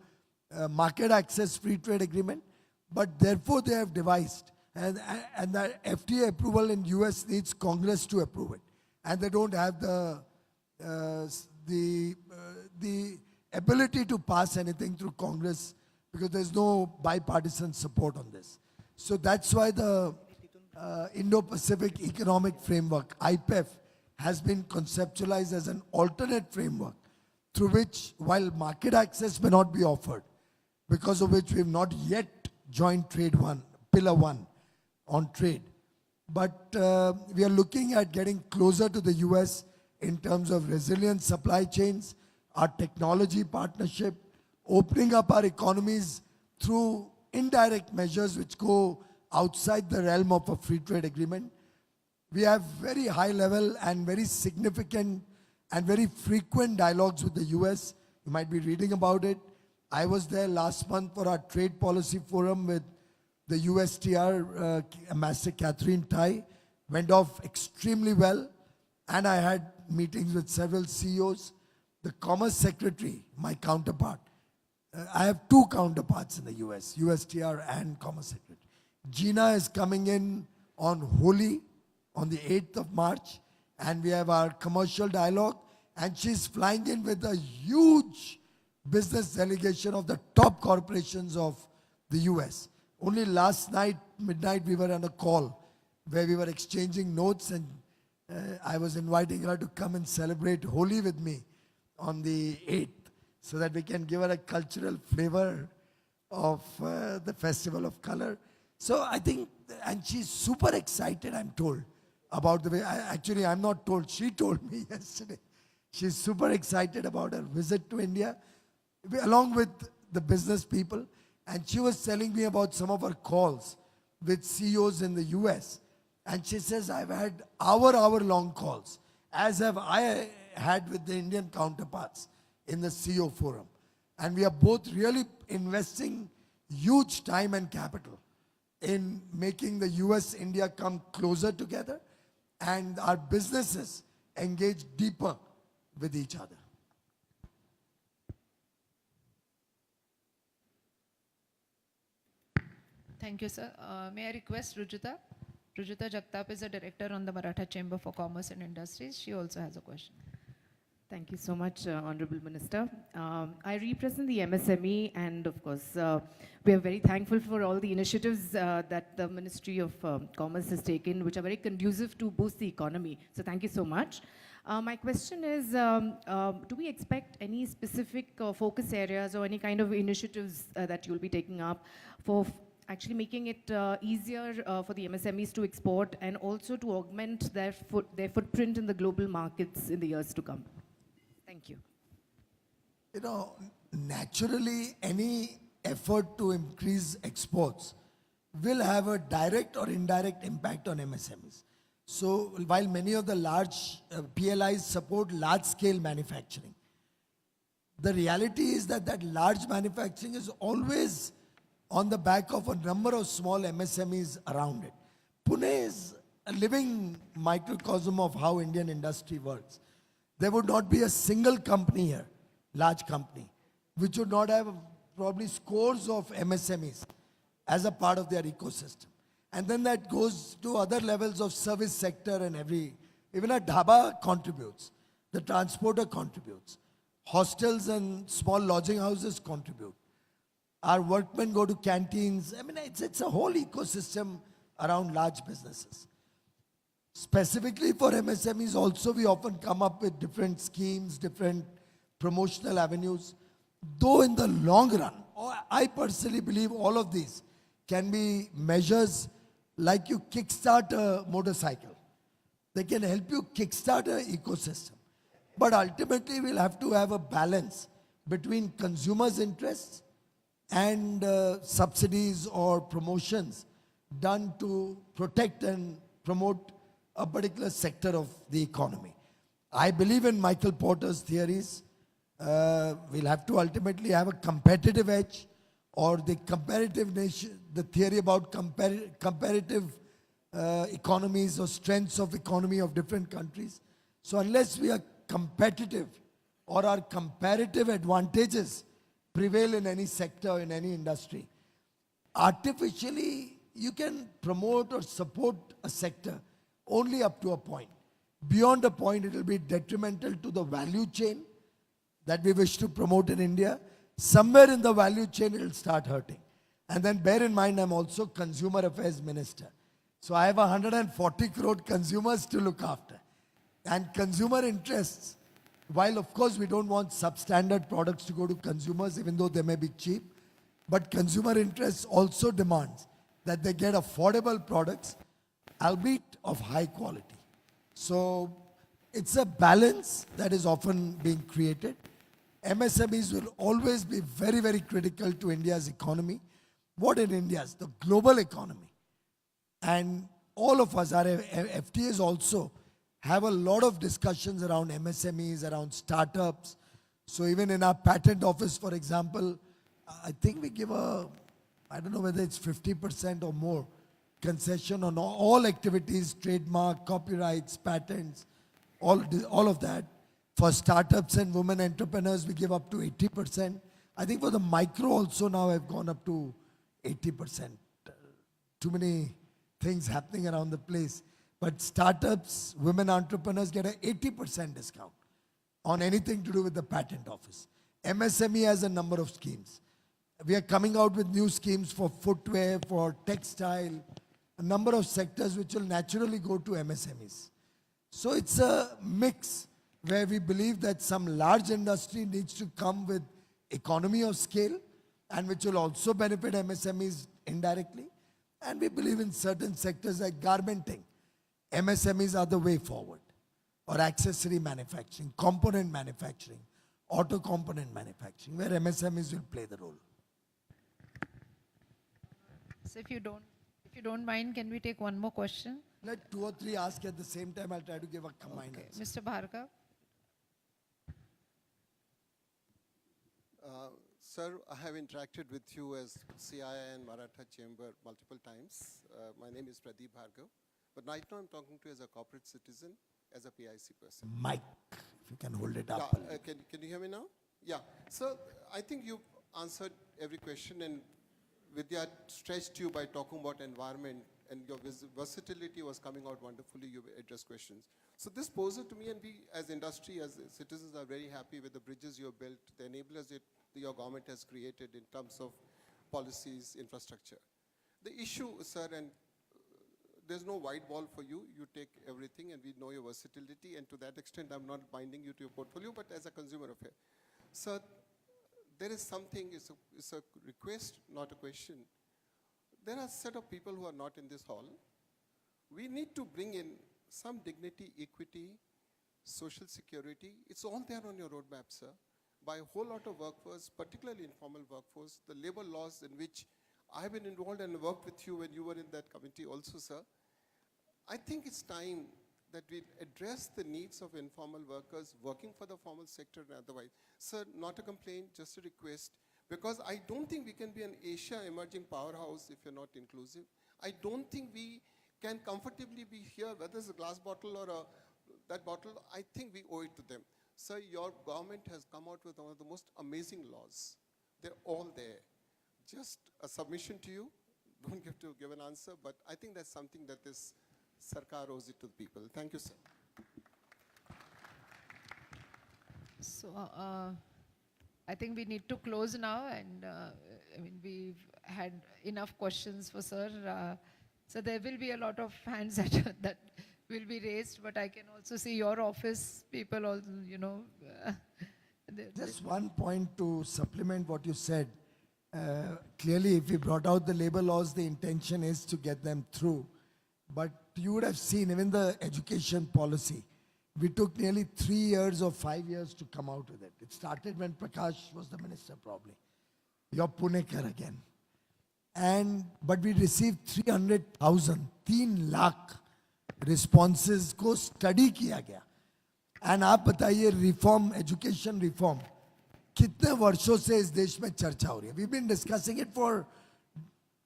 market access free trade agreement, but therefore they have devised, and the FTA approval in US needs Congress to approve it. And they don't have the ability to pass anything through Congress because there's no bipartisan support on this. So that's why the Indo-Pacific Economic Framework, IPEF, has been conceptualized as an alternate framework through which, while market access may not be offered, because of which we have not yet joined Pillar 1 on trade. But we are looking at getting closer to the US in terms of resilient supply chains, our technology partnership, opening up our economies through indirect measures which go outside the realm of a free trade agreement. We have very high level and very significant and very frequent dialogues with the US. You might be reading about it. I was there last month for our trade policy forum with the USTR Ambassador Catherine Tai. Went off extremely well. And I had meetings with several CEOs. The Commerce Secretary, my counterpart. I have two counterparts in the US, USTR and Commerce Secretary. Gina is coming in on Holi on the 8th of March. And we have our commercial dialogue. And she's flying in with a huge business delegation of the top corporations of the US. Only last night, midnight, we were on a call where we were exchanging notes, and I was inviting her to come and celebrate Holi with me on the 8th so that we can give her a cultural flavor of the Festival of Color. So I think, and she's super excited, I'm told, about the way, actually I'm not told, she told me yesterday. She's super excited about her visit to India, along with the business people. And she was telling me about some of her calls with CEOs in the US. And she says, I've had hour-long calls, as have I had with the Indian counterparts in the CEO forum. And we are both really investing huge time and capital in making the US-India come closer together and our businesses engage deeper with each other. Thank you, sir. May I request Rujita? Rujita Jagtap is a director on the Maratha Chamber for Commerce and Industries. She also has a question. Thank you so much, Honorable Minister. I represent the MSME, and of course, we are very thankful for all the initiatives that the Ministry of Commerce has taken, which are very conducive to boost the economy. So thank you so much. My question is, do we expect any specific focus areas or any kind of initiatives that you'll be taking up for actually making it easier for the MSMEs to export and also to augment their footprint in the global markets in the years to come? Thank you. You know, naturally, any effort to increase exports will have a direct or indirect impact on MSMEs. So while many of the large PLIs support large-scale manufacturing, the reality is that that large manufacturing is always on the back of a number of small MSMEs around it. Pune is a living microcosm of how Indian industry works. There would not be a single company here, large company, which would not have probably scores of MSMEs as a part of their ecosystem. And then that goes to other levels of service sector and even a dhaba contributes, the transporter contributes, hostels and small lodging houses contribute. Our workmen go to canteens. I mean, it's a whole ecosystem around large businesses. Specifically for MSMEs also, we often come up with different schemes, different promotional avenues. Though in the long run, I personally believe all of these can be measures like you kickstart a motorcycle. They can help you kickstart an ecosystem. But ultimately, we'll have to have a balance between consumers' interests and subsidies or promotions done to protect and promote a particular sector of the economy. I believe in Michael Porter's theories. We'll have to ultimately have a competitive edge, or the comparative nation, the theory about comparative economies or strengths of economy of different countries. So unless we are competitive or our comparative advantages prevail in any sector, in any industry, artificially you can promote or support a sector only up to a point. Beyond a point, it will be detrimental to the value chain that we wish to promote in India. Somewhere in the value chain, it will start hurting. And then bear in mind, I'm also Consumer Affairs Minister. So I have 140 crore consumers to look after. And consumer interests, while of course we don't want substandard products to go to consumers, even though they may be cheap, but consumer interests also demands that they get affordable products, albeit of high quality. So it's a balance that is often being created. MSMEs will always be very, very critical to India's economy. What in India's? The global economy. And all of us, our FTAs also, have a lot of discussions around MSMEs, around startups. So even in our patent office, for example, I think we give I don't know whether it's 50% or more concession on all activities, trademark, copyrights, patents, all of that. For startups and women entrepreneurs, we give up to 80%. I think for the micro also now have gone up to 80%. Too many things happening around the place. But startups, women entrepreneurs get an 80% discount on anything to do with the patent office. MSME has a number of schemes. We are coming out with new schemes for footwear, for textile, a number of sectors which will naturally go to MSMEs. So it's a mix where we believe that some large industry needs to come with economy of scale and which will also benefit MSMEs indirectly. And we believe in certain sectors like garmenting. MSMEs are the way forward. Or accessory manufacturing, component manufacturing, auto component manufacturing, where MSMEs will play the role. So if you don't mind, can we take one more question? Let 2 or 3 ask at the same time. I'll try to give a combined answer. Mr. Bhargav? Sir, I have interacted with you as CII and Maratha Chamber multiple times. My name is Pradeep Bhargav. But right now I'm talking to you as a corporate citizen, as a PIC person. Mike, if you can hold it up. Yeah, can you hear me now? Yeah. So I think you answered every question, and Vidya stretched you by talking about environment, and your versatility was coming out wonderfully. You addressed questions. So this poses to me, and we as industry, as citizens, are very happy with the bridges you have built, the enablers that your government has created in terms of policies, infrastructure. The issue, sir, and there's no white ball for you. You take everything, and we know your versatility, and to that extent, I'm not binding you to your portfolio, but as a consumer affair. Sir, there is something, it's a request, not a question. There are a set of people who are not in this hall. We need to bring in some dignity, equity, social security. It's all there on your roadmap, sir. By a whole lot of workforce, particularly informal workforce, the labor laws in which I've been involved and worked with you when you were in that committee also, sir. I think it's time that we address the needs of informal workers working for the formal sector and otherwise. Sir, not a complaint, just a request, because I don't think we can be an Asia emerging powerhouse if you're not inclusive. I don't think we can comfortably be here, whether it's a glass bottle or that bottle. I think we owe it to them. Sir, your government has come out with one of the most amazing laws. They're all there. Just a submission to you. Don't have to give an answer, but I think that's something that this Sarkar owes it to the people. Thank you, sir. So I think we need to close now, and I mean, we've had enough questions for sir. So there will be a lot of hands that will be raised, but I can also see your office people also, you know. Just one point to supplement what you said. Clearly, if we brought out the labor laws, the intention is to get them through. But you would have seen, even the education policy, we took nearly 3 years or 5 years to come out with it. It started when Prakash was the minister, probably. You're Punekar again. But we received 300,000, 3 lakh responses को study किया गया. And आप बताइए reform, education reform, कितने वर्षों से इस देश में चर्चा हो रही है? We've been discussing it for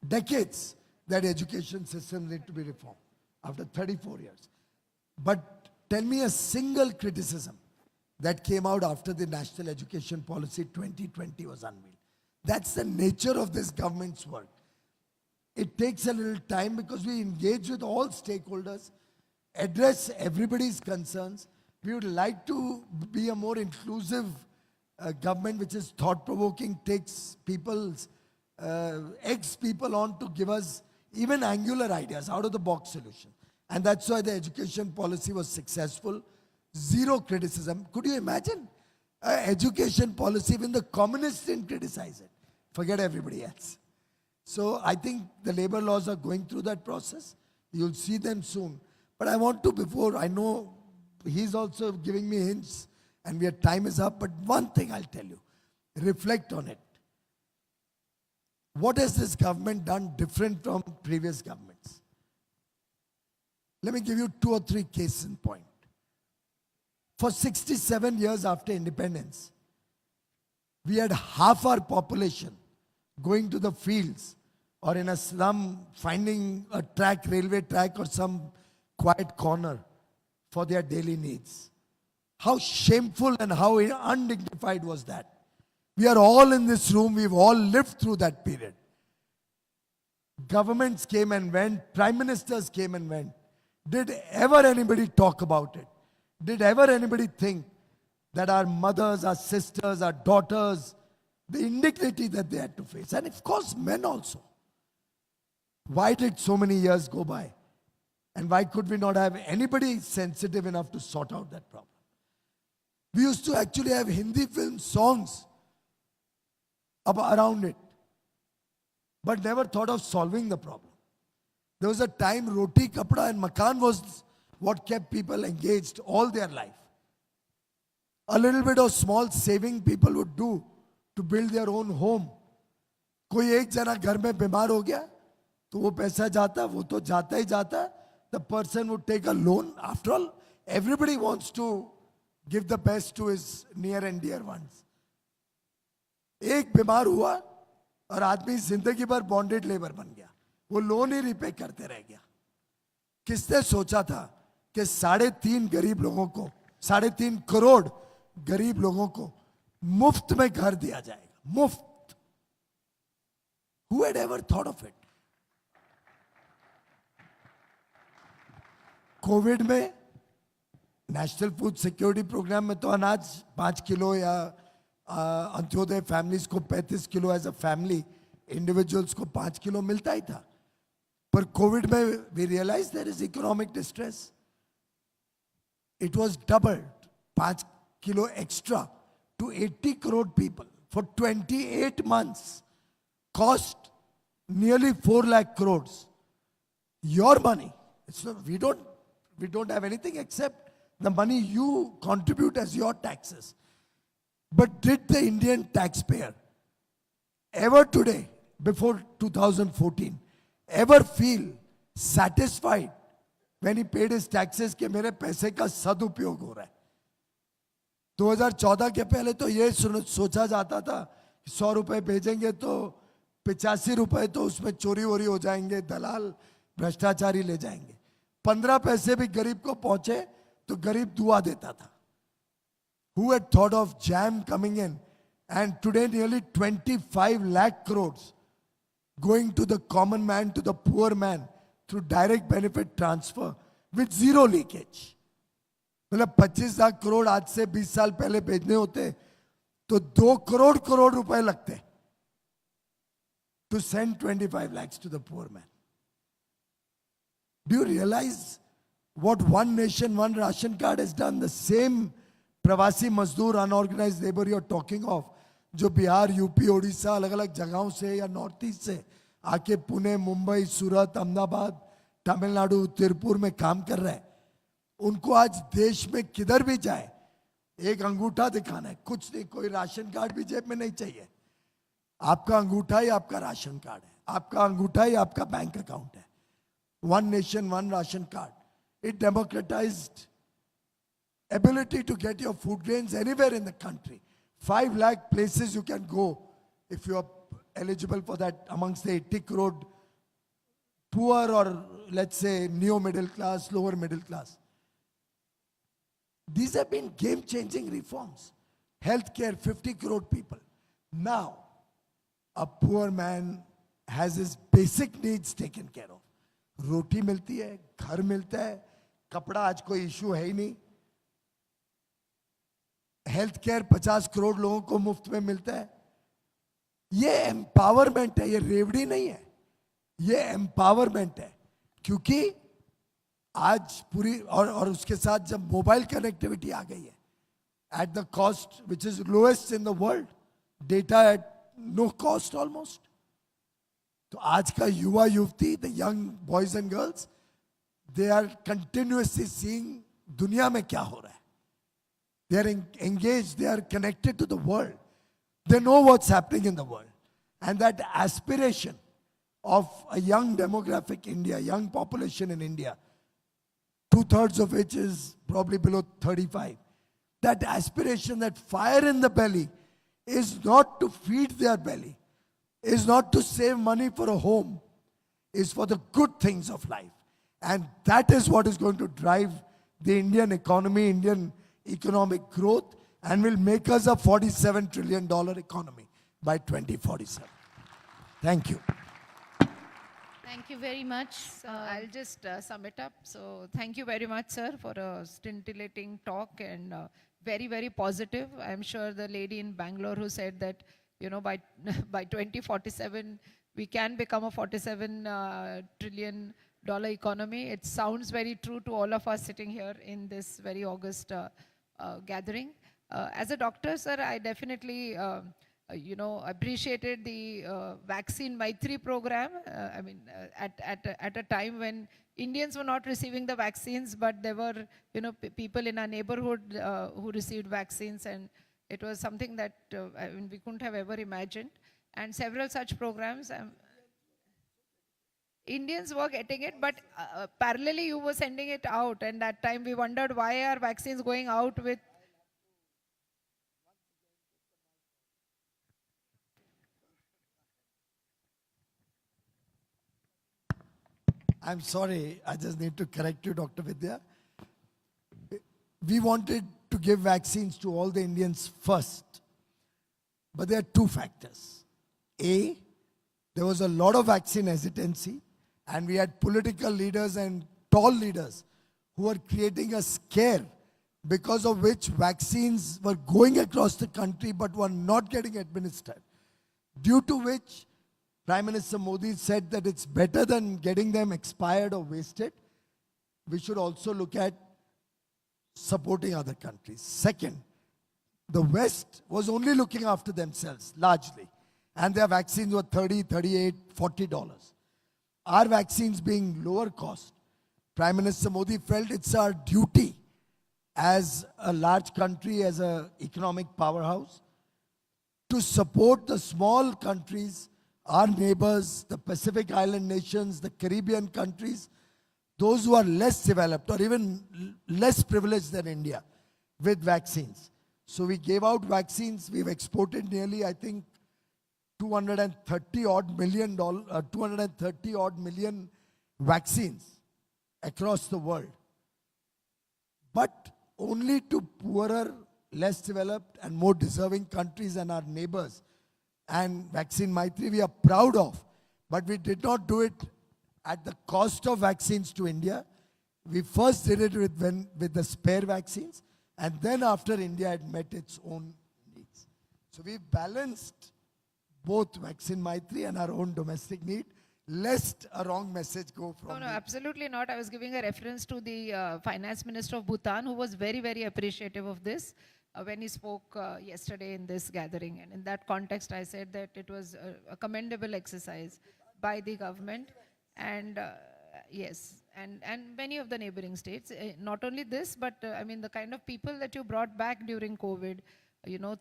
decades that education systems need to be reformed after 34 years. But tell me a single criticism that came out after the National Education Policy 2020 was unveiled. That's the nature of this government's work. It takes a little time because we engage with all stakeholders, address everybody's concerns. We would like to be a more inclusive government which is thought-provoking, takes people's, eggs people on to give us even angular ideas, out-of-the-box solutions. And that's why the education policy was successful. Zero criticism. Could you imagine? Education policy, even the communists didn't criticize it. Forget everybody else. So I think the labor laws are going through that process. You'll see them soon. But I want to, before, I know he's also giving me hints and time is up, but one thing I'll tell you, reflect on it. What has this government done different from previous governments? Let me give you 2 or 3 cases in point. For 67 years after independence, we had half our population going to the fields or in a slum, finding a track, railway track or some quiet corner for their daily needs. How shameful and how undignified was that? We are all in this room, we've all lived through that period. Governments came and went, prime ministers came and went. Did ever anybody talk about it? Did ever anybody think that our mothers, our sisters, our daughters, the indignity that they had to face, and of course men also. Why did so many years go by? And why could we not have anybody sensitive enough to sort out that problem? We used to actually have Hindi film songs around it, but never thought of solving the problem. There was a time roti, kapda and makan was what kept people engaged all their life. A little bit of small saving people would do to build their own home. कोई एक जना घर में बीमार हो गया तो वो पैसा जाता, वो तो जाता ही जाता. The person would take a loan. After all, everybody wants to give the best to his near and dear ones. एक बीमार हुआ और आदमी जिंदगी भर बॉन्डेड लेबर बन गया, वो लोन ही रिपे करते रह गया. किसने सोचा था कि 3.5 गरीब लोगों को, 3.5 करोड़ गरीब लोगों को मुफ्त में घर दिया जाएगा, मुफ्त. Who had ever thought of it? Covid में नेशनल फूड सिक्योरिटी प्रोग्राम में तो अनाज 5 किलो या अंत्योदय फैमिलीज को 35 kilo as a family, individuals को 5 किलो मिलता ही था. पर कोविड में we realise there is economic distress. It was doubled, 5 kilo extra to 80 crore people for 28 months, cost nearly 4 lakh crores. Your money. It's not, we don't have anything except the money you contribute as your taxes. But did the Indian taxpayer ever today, before 2014, ever feel satisfied when he paid his taxes कि मेरे पैसे का सदुपयोग हो रहा है? 2014 के पहले तो ये सोचा जाता था 100 रुपए भेजेंगे तो 85 रुपए तो उसमें चोरी वोरी हो जाएंगे, दलाल भ्रष्टाचारी ले जाएंगे. 15 पैसे भी गरीब को पहुंचे तो गरीब दुआ देता था. Who had thought of jam coming in? And today nearly 25 lakh crores going to the common man, to the poor man through direct benefit transfer with zero leakage. मतलब 25 लाख करोड़ आज से 20 साल पहले भेजने होते तो 2 करोड़ रुपए लगते to send 25 lakhs to the poor man. Do you realize what one nation, one ration card has done? The same प्रवासी मजदूर, unorganized labor you're talking of, जो बिहार, यूपी, ओडिशा, अलग अलग जगहों से या नॉर्थ ईस्ट से आके पुणे, मुंबई, सूरत, अहमदाबाद, तमिलनाडु, तिरुपुर में काम कर रहे हैं, उनको आज देश में किधर भी जाए एक अंगूठा दिखाना है, कुछ नहीं, कोई राशन कार्ड भी जेब में नहीं चाहिए. आपका अंगूठा ही आपका राशन कार्ड है, आपका अंगूठा ही आपका बैंक अकाउंट है. One nation, one ration card. It democratized ability to get your food grains anywhere in the country. 5 lakh places you can go if you are eligible for that amongst the 80 crore poor or let's say neo middle class, lower middle class. These have been game-changing reforms. Healthcare, 50 crore people. Now, a poor man has his basic needs taken care of. रोटी मिलती है, घर मिलता है, कपड़ा आज कोई issue है ही नहीं. हेल्थ केयर 50 करोड़ लोगों को मुफ्त में मिलता है. ये एम्पावरमेंट है, ये रेवड़ी नहीं है, ये एम्पावरमेंट है. क्योंकि आज पूरी और उसके साथ जब मोबाइल कनेक्टिविटी आ गई है at the cost which is lowest in the world, data at no cost almost. तो आज का युवा युवती, the young boys and girls, they are continuously seeing दुनिया में क्या हो रहा है. They are engaged, they are connected to the world. They know what's happening in the world. And that aspiration of a young demographic India, young population in India, 2/3 of which is probably below 35, that aspiration, that fire in the belly is not to feed their belly, is not to save money for a home, is for the good things of life. And that is what is going to drive the Indian economy, Indian economic growth, and will make us a $47 trillion economy by 2047. Thank you. Thank you very much. I'll just sum it up. So thank you very much, sir, for a scintillating talk and very, very positive. I'm sure the lady in Bangalore who said that, you know, by 2047, we can become a 47 trillion dollar economy. It sounds very true to all of us sitting here in this very august gathering. As a doctor, sir, I definitely appreciated the vaccine Maitri program. At a time when Indians were not receiving the vaccines, but there were, people in our neighborhood who received vaccines, and it was something that we couldn't have ever imagined. And several such programs. Indians were getting it, but parallelly you were sending it out, and that time we wondered why are vaccines going out with. I'm sorry, I just need to correct you, Dr. Vidya. We wanted to give vaccines to all the Indians first, but there are two factors. A, there was a lot of vaccine hesitancy, and we had political leaders and tall leaders who were creating a scare because of which vaccines were going across the country but were not getting administered. Due to which Prime Minister Modi said that it's better than getting them expired or wasted. We should also look at supporting other countries. Second, the West was only looking after themselves largely, and their vaccines were $30, $38, $40. Our vaccines being lower cost, Prime Minister Modi felt it's our duty as a large country, as an economic powerhouse, to support the small countries, our neighbors, the Pacific Island nations, the Caribbean countries, those who are less developed or even less privileged than India with vaccines. So we gave out vaccines. We've exported nearly, I think, 230 odd million vaccines across the world. But only to poorer, less developed and more deserving countries and our neighbors. And Vaccine Maitri we are proud of, but we did not do it at the cost of vaccines to India. We first did it with the spare vaccines, and then after India had met its own needs. So we balanced both Vaccine Maitri and our own domestic need, lest a wrong message go from No, absolutely not. I was giving a reference to the finance minister of Bhutan, who was very, very appreciative of this when he spoke yesterday in this gathering. And in that context, I said that it was a commendable exercise by the government. And yes, and many of the neighboring states. Not only this, but I mean, the kind of people that you brought back during COVID,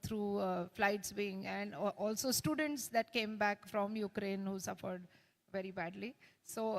through flights being, and also students that came back from Ukraine who suffered very badly. So,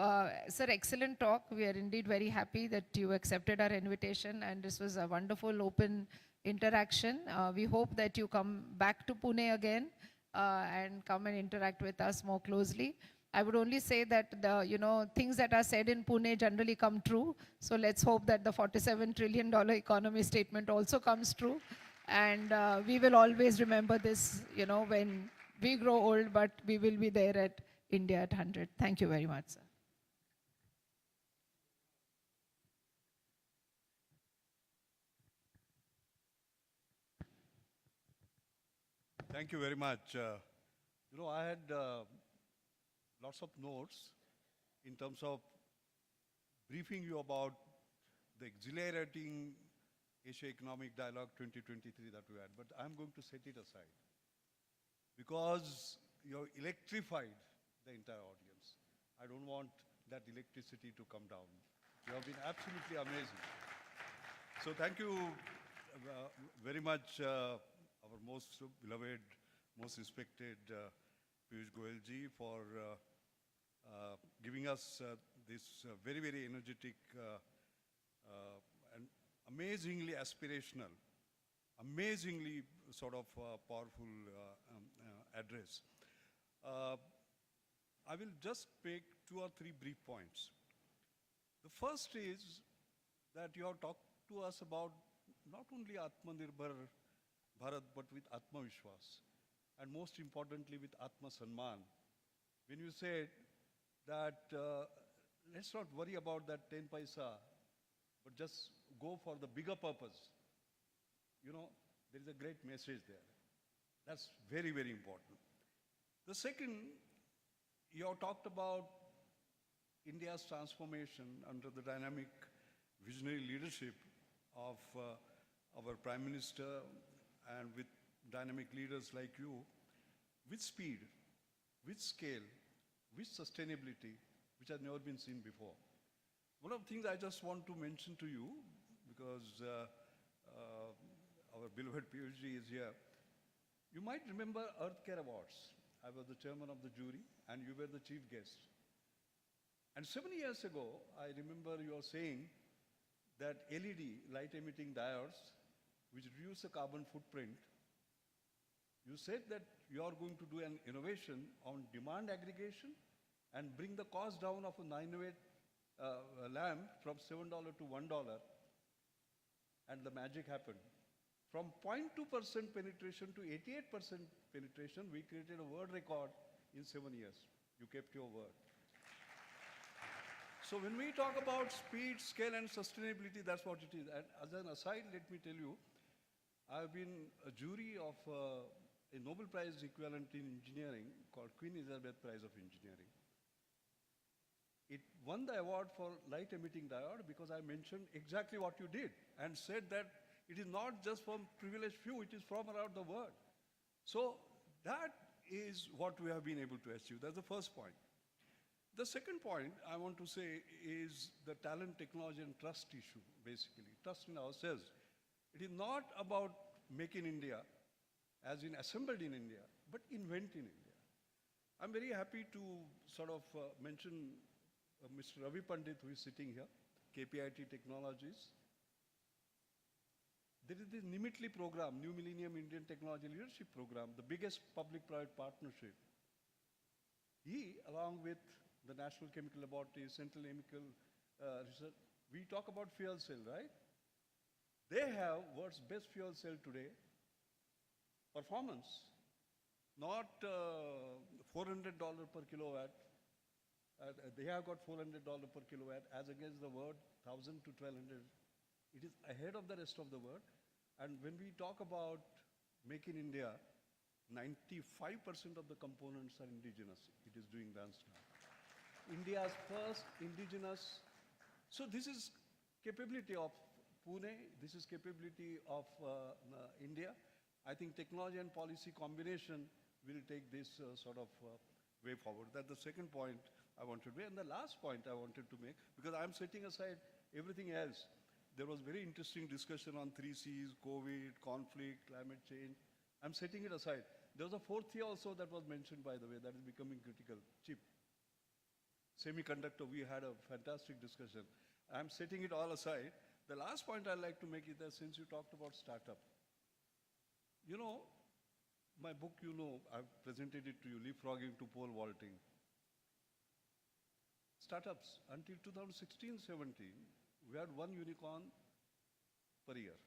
sir, excellent talk. We are indeed very happy that you accepted our invitation, and this was a wonderful open interaction. We hope that you come back to Pune again and come and interact with us more closely. I would only say that the things that are said in Pune generally come true. So let's hope that the $47 trillion economy statement also comes true. And we will always remember this, when we grow old, but we will be there at India at 100. Thank you very much, sir. Thank you very much. I had lots of notes in terms of briefing you about the exhilarating Asia Economic Dialogue 2023 that we had, but I'm going to set it aside because you electrified the entire audience. I don't want that electricity to come down. You have been absolutely amazing. So thank you very much, our most beloved, most respected Piyush Goyal ji, for giving us this very, very energetic and amazingly aspirational, amazingly sort of powerful address. I will just make 2 or 3 brief points. The first is that you have talked to us about not only Atmanirbhar Bharat, but with Atma Vishwas, and most importantly with Atma Sanman. When you said that let's not worry about that 10 paisa, but just go for the bigger purpose. There is a great message there. That's very, very important. The second, you have talked about India's transformation under the dynamic visionary leadership of our Prime Minister and with dynamic leaders like you, with speed, with scale, with sustainability, which has never been seen before. One of the things I just want to mention to you, because our beloved PhD is here, you might remember Earth Care Awards. I was the chairman of the jury and you were the chief guest. And 7 years ago, I remember you were saying that LED, light emitting diodes, which reduce the carbon footprint, you said that you are going to do an innovation on demand aggregation and bring the cost down of a 908 lamp from $7 to $1, and the magic happened. From 0.2% penetration to 88% penetration, we created a world record in 7 years. You kept your word. So when we talk about speed, scale, and sustainability, that's what it is. And as an aside, let me tell you, I've been a jury of a Nobel Prize equivalent in engineering called Queen Elizabeth Prize of Engineering. It won the award for light emitting diode because I mentioned exactly what you did and said that it is not just from privileged few, it is from around the world. So that is what we have been able to achieve. That's the first point. The second point I want to say is the talent, technology, and trust issue, basically. Trust in ourselves. It is not about make in India, as in assembled in India, but invent in India. I'm very happy to sort of mention Mr. Ravi Pandit, who is sitting here, KPIT Technologies. There is this NIMITLY program, New Millennium Indian Technology Leadership Program, the biggest public-private partnership. He, along with the National Chemical Laboratory, Central Chemical Research, we talk about fuel cell, right? They have world's best fuel cell today. Performance, not $400 per kilowatt. They have got $400 per kilowatt as against the world, 1,000 to 1,200. It is ahead of the rest of the world. And when we talk about Make in India, 95% of the components are indigenous. It is doing dance now. India's first indigenous. So this is capability of Pune. This is capability of India. I think technology and policy combination will take this sort of way forward. That's the second point I wanted to make. And the last point I wanted to make, because I'm setting aside everything else. There was very interesting discussion on 3Cs, COVID, conflict, climate change. I'm setting it aside. There was a fourth C also that was mentioned, by the way, that is becoming critical, chip. Semiconductor, we had a fantastic discussion. I'm setting it all aside. The last point I'd like to make is that since you talked about startup, you know, my book, you know, I've presented it to you, Leapfrogging to Pole Vaulting. Startups, until 2016-17, we had one unicorn per year.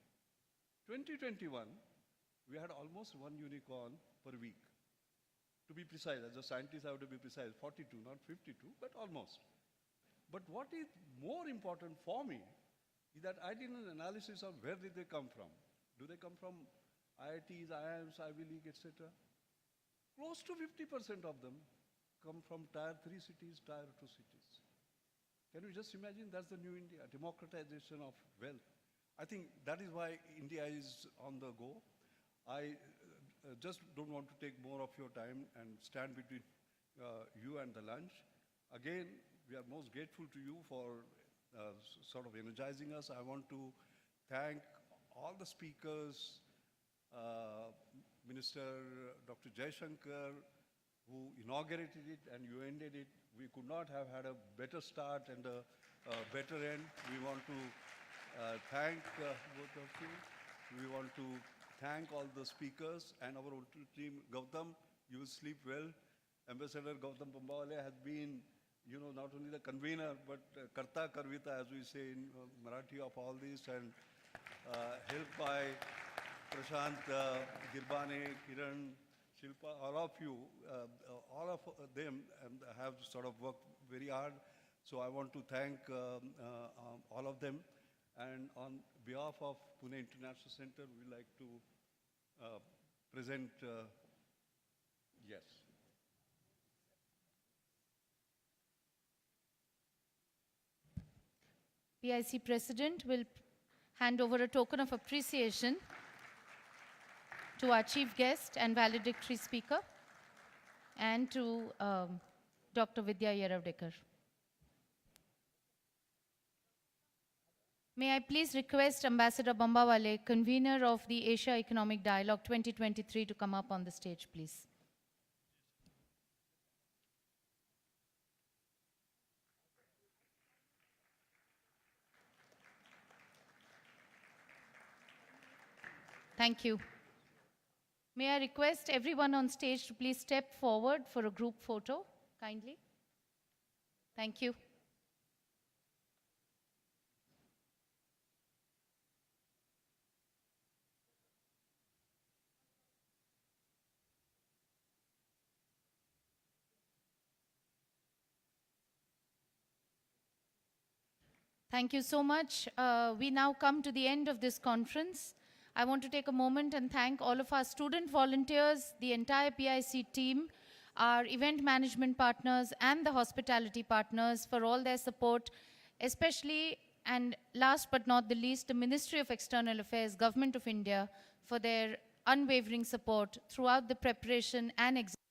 2021, we had almost one unicorn per week. To be precise, as a scientist, I have to be precise, 42, not 52, but almost. But what is more important for me is that I did an analysis of where did they come from. Do they come from IITs, IIMs, Ivy League, etc.? Close to 50% of them come from tier 3 cities, tier 2 cities. Can you just imagine? That's the new India, democratization of wealth. I think that is why India is on the go. I just don't want to take more of your time and stand between you and the lunch. Again, we are most grateful to you for sort of energizing us. I want to thank all the speakers, Minister Dr. Jaishankar, who inaugurated it and you ended it. We could not have had a better start and a better end. We want to thank both of you. We want to thank all the speakers and our own team. Gautam, you will sleep well. Ambassador Gautam Pambawale has been, you know, not only the convener, but Karta Karvita, as we say in Marathi, of all this, and helped by Prashant, Girbane, Kiran, Shilpa, all of you, all of them have sort of worked very hard. So I want to thank all of them. And on behalf of Pune International Center, we like to present, yes. PIC President will hand over a token of appreciation to our chief guest and valedictory speaker and to Dr. Vidya Yeravdekar. May I please request Ambassador Bambawale, convener of the Asia Economic Dialogue 2023, to come up on the stage, please. Thank you. May I request everyone on stage to please step forward for a group photo, kindly. Thank you. Thank you so much. We now come to the end of this conference. I want to take a moment and thank all of our student volunteers, the entire PIC team, our event management partners, and the hospitality partners for all their support, especially, and last but not the least, the Ministry of External Affairs, Government of India, for their unwavering support throughout the preparation and execution